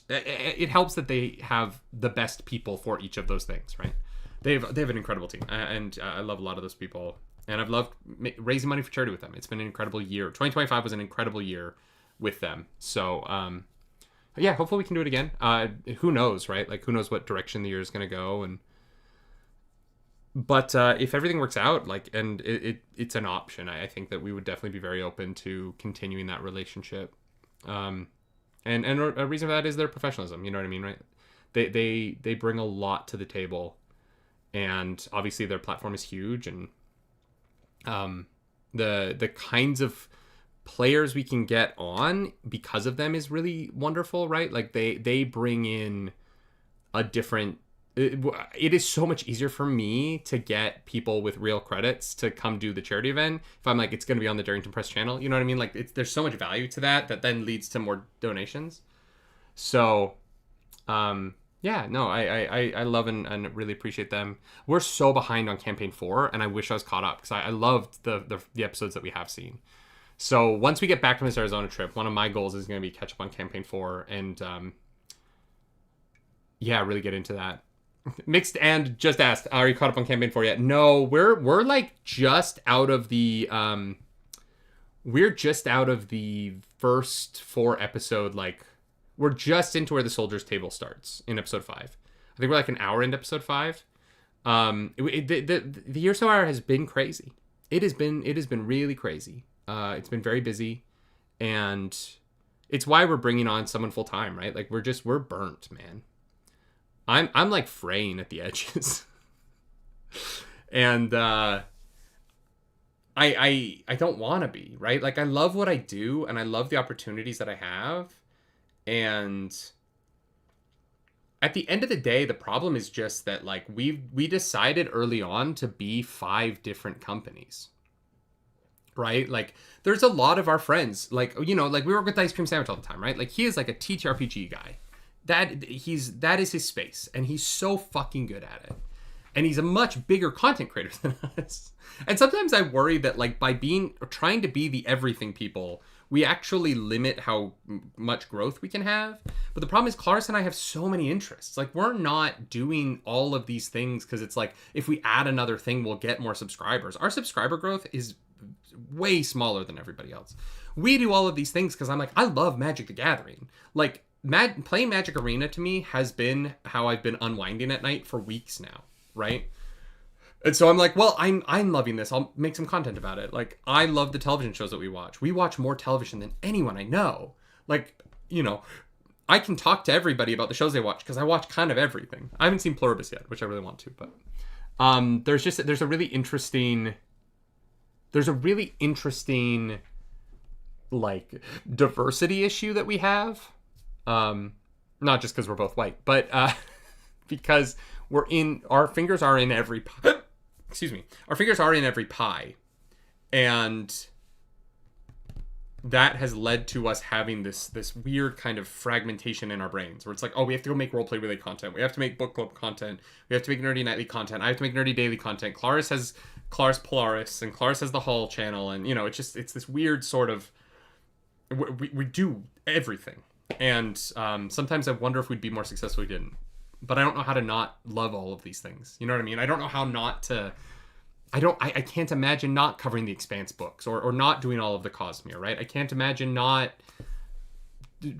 [SPEAKER 1] it helps that they have the best people for each of those things, right? They have an incredible team, and I love a lot of those people. And I've loved raising money for charity with them. It's been an incredible year. 2025 was an incredible year with them. So, yeah, hopefully we can do it again. Who knows, right? Like, who knows what direction the year is going to go. But if everything works out, like, and it's an option, I think that we would definitely be very open to continuing that relationship. And a reason for that is their professionalism. You know what I mean, right? They bring a lot to the table, and obviously their platform is huge, and the kinds of players we can get on because of them is really wonderful, right? Like they bring in a different. It is so much easier for me to get people with real credits to come do the charity event if I'm like, it's going to be on the Darrington Press channel. You know what I mean? Like, there's so much value to that then leads to more donations. So, yeah, no, I love and really appreciate them. We're so behind on campaign 4, and I wish I was caught up because I loved the episodes that we have seen. So once we get back from this Arizona trip, one of my goals is going to be catch up on campaign 4 and, yeah, really get into that. Mixed and just asked, are you caught up on campaign 4 yet? No, we're like just out of the first 4 episode, like we're just into where the soldiers table starts in episode 5. I think we're like an hour into episode 5. The year so far has been crazy. It has been really crazy. It's been very busy, and it's why we're bringing on someone full time, right? Like we're burnt, man. I'm like fraying at the edges. And I don't want to be, right? Like I love what I do, and I love the opportunities that I have. And at the end of the day, the problem is just that like we decided early on to be 5 different companies. Right? Like there's a lot of our friends, like, you know, like we work with Ice Cream Sandwich all the time, right? Like he is like a TTRPG guy. That is his space, and he's so fucking good at it. And he's a much bigger content creator than us. And sometimes I worry that like by trying to be the everything people, we actually limit how much growth we can have. But the problem is Claris and I have so many interests. Like we're not doing all of these things because it's like if we add another thing, we'll get more subscribers. Our subscriber growth is way smaller than everybody else. We do all of these things because I'm like, I love Magic the Gathering. Like playing Magic Arena to me has been how I've been unwinding at night for weeks now, right? And so I'm like, well, I'm loving this. I'll make some content about it. Like, I love the television shows that we watch. We watch more television than anyone I know. Like, you know, I can talk to everybody about the shows they watch because I watch kind of everything. I haven't seen Pluribus yet, which I really want to, but there's a really interesting like diversity issue that we have. Not just because we're both white, but because our fingers are in every pie. Excuse me. Our fingers are in every pie. And that has led to us having this weird kind of fragmentation in our brains where it's like, oh, we have to go make roleplay related content. We have to make book club content. We have to make nerdy nightly content. I have to make nerdy daily content. Claris has Claris Polaris and Claris has the Hall channel. And, you know, it's this weird sort of, we do everything. And sometimes I wonder if we'd be more successful if we didn't. But I don't know how to not love all of these things. You know what I mean? I don't know how not to... I can't imagine not covering the Expanse books or not doing all of the Cosmere, right? I can't imagine not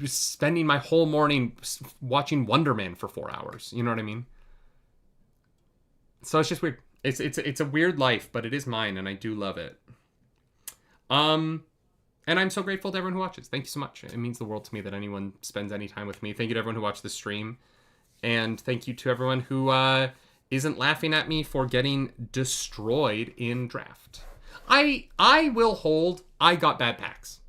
[SPEAKER 1] spending my whole morning watching Wonder Man for 4 hours. You know what I mean? So it's just weird. It's a weird life, but it is mine, and I do love it. And I'm so grateful to everyone who watches. Thank you so much. It means the world to me that anyone spends any time with me. Thank you to everyone who watched the stream. And thank you to everyone who... isn't laughing at me for getting destroyed in draft. I will hold, I got bad packs.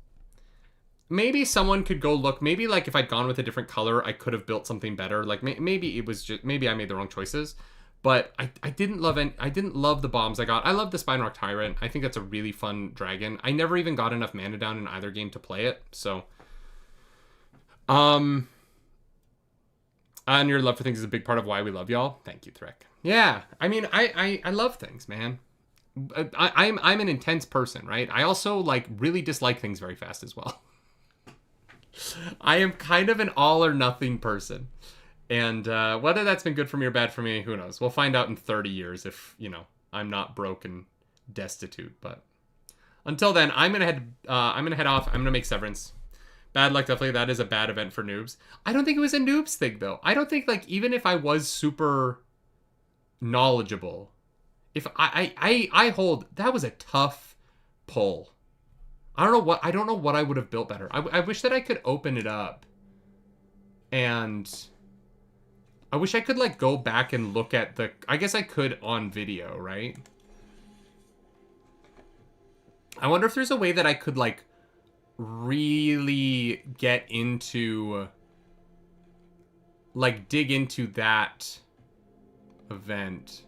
[SPEAKER 1] Maybe someone could go look, maybe like if I'd gone with a different color, I could have built something better. Like maybe it was just, maybe I made the wrong choices. But I didn't love the bombs I got. I love the Spinerock Tyrant. I think that's a really fun dragon. I never even got enough mana down in either game to play it. So, and your love for things is a big part of why we love y'all. Thank you, Threk. Yeah, I mean, I love things, man. I'm an intense person, right? I also, like, really dislike things very fast as well. I am kind of an all-or-nothing person. And whether that's been good for me or bad for me, who knows? We'll find out in 30 years if, you know, I'm not broke and destitute. But until then, I'm gonna head off. I'm gonna make Severance. Bad luck, definitely. That is a bad event for noobs. I don't think it was a noobs thing, though. I don't think, like, even if I was super knowledgeable, if I hold, that was a tough pull. I don't know what I would have built better. I wish that I could open it up. And I wish I could, like, go back and look at the... I guess I could on video, right? I wonder if there's a way that I could, like, really get into, like, dig into that event.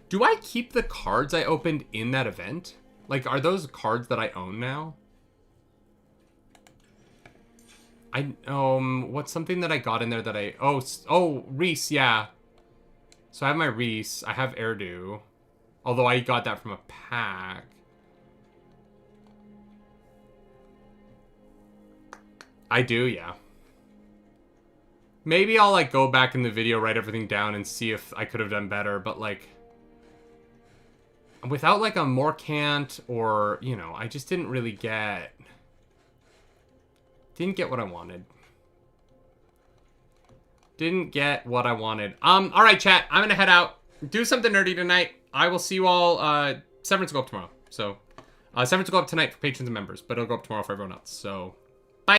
[SPEAKER 1] Do I keep the cards I opened in that event? Like, are those cards that I own now? What's something that I got in there that I... Oh, Reese, yeah. So I have my Reese. I have Erdu. Although I got that from a pack. I do, yeah. Maybe I'll, like, go back in the video, write everything down, and see if I could have done better, but, like... Without, like, a Morcant or, you know, I just didn't really get... Didn't get what I wanted. Didn't get what I wanted. Alright, chat. I'm gonna head out. Do something nerdy tonight. I will see you all, Severance will go up tomorrow. So, Severance will go up tonight for patrons and members, but it'll go up tomorrow for everyone else. So...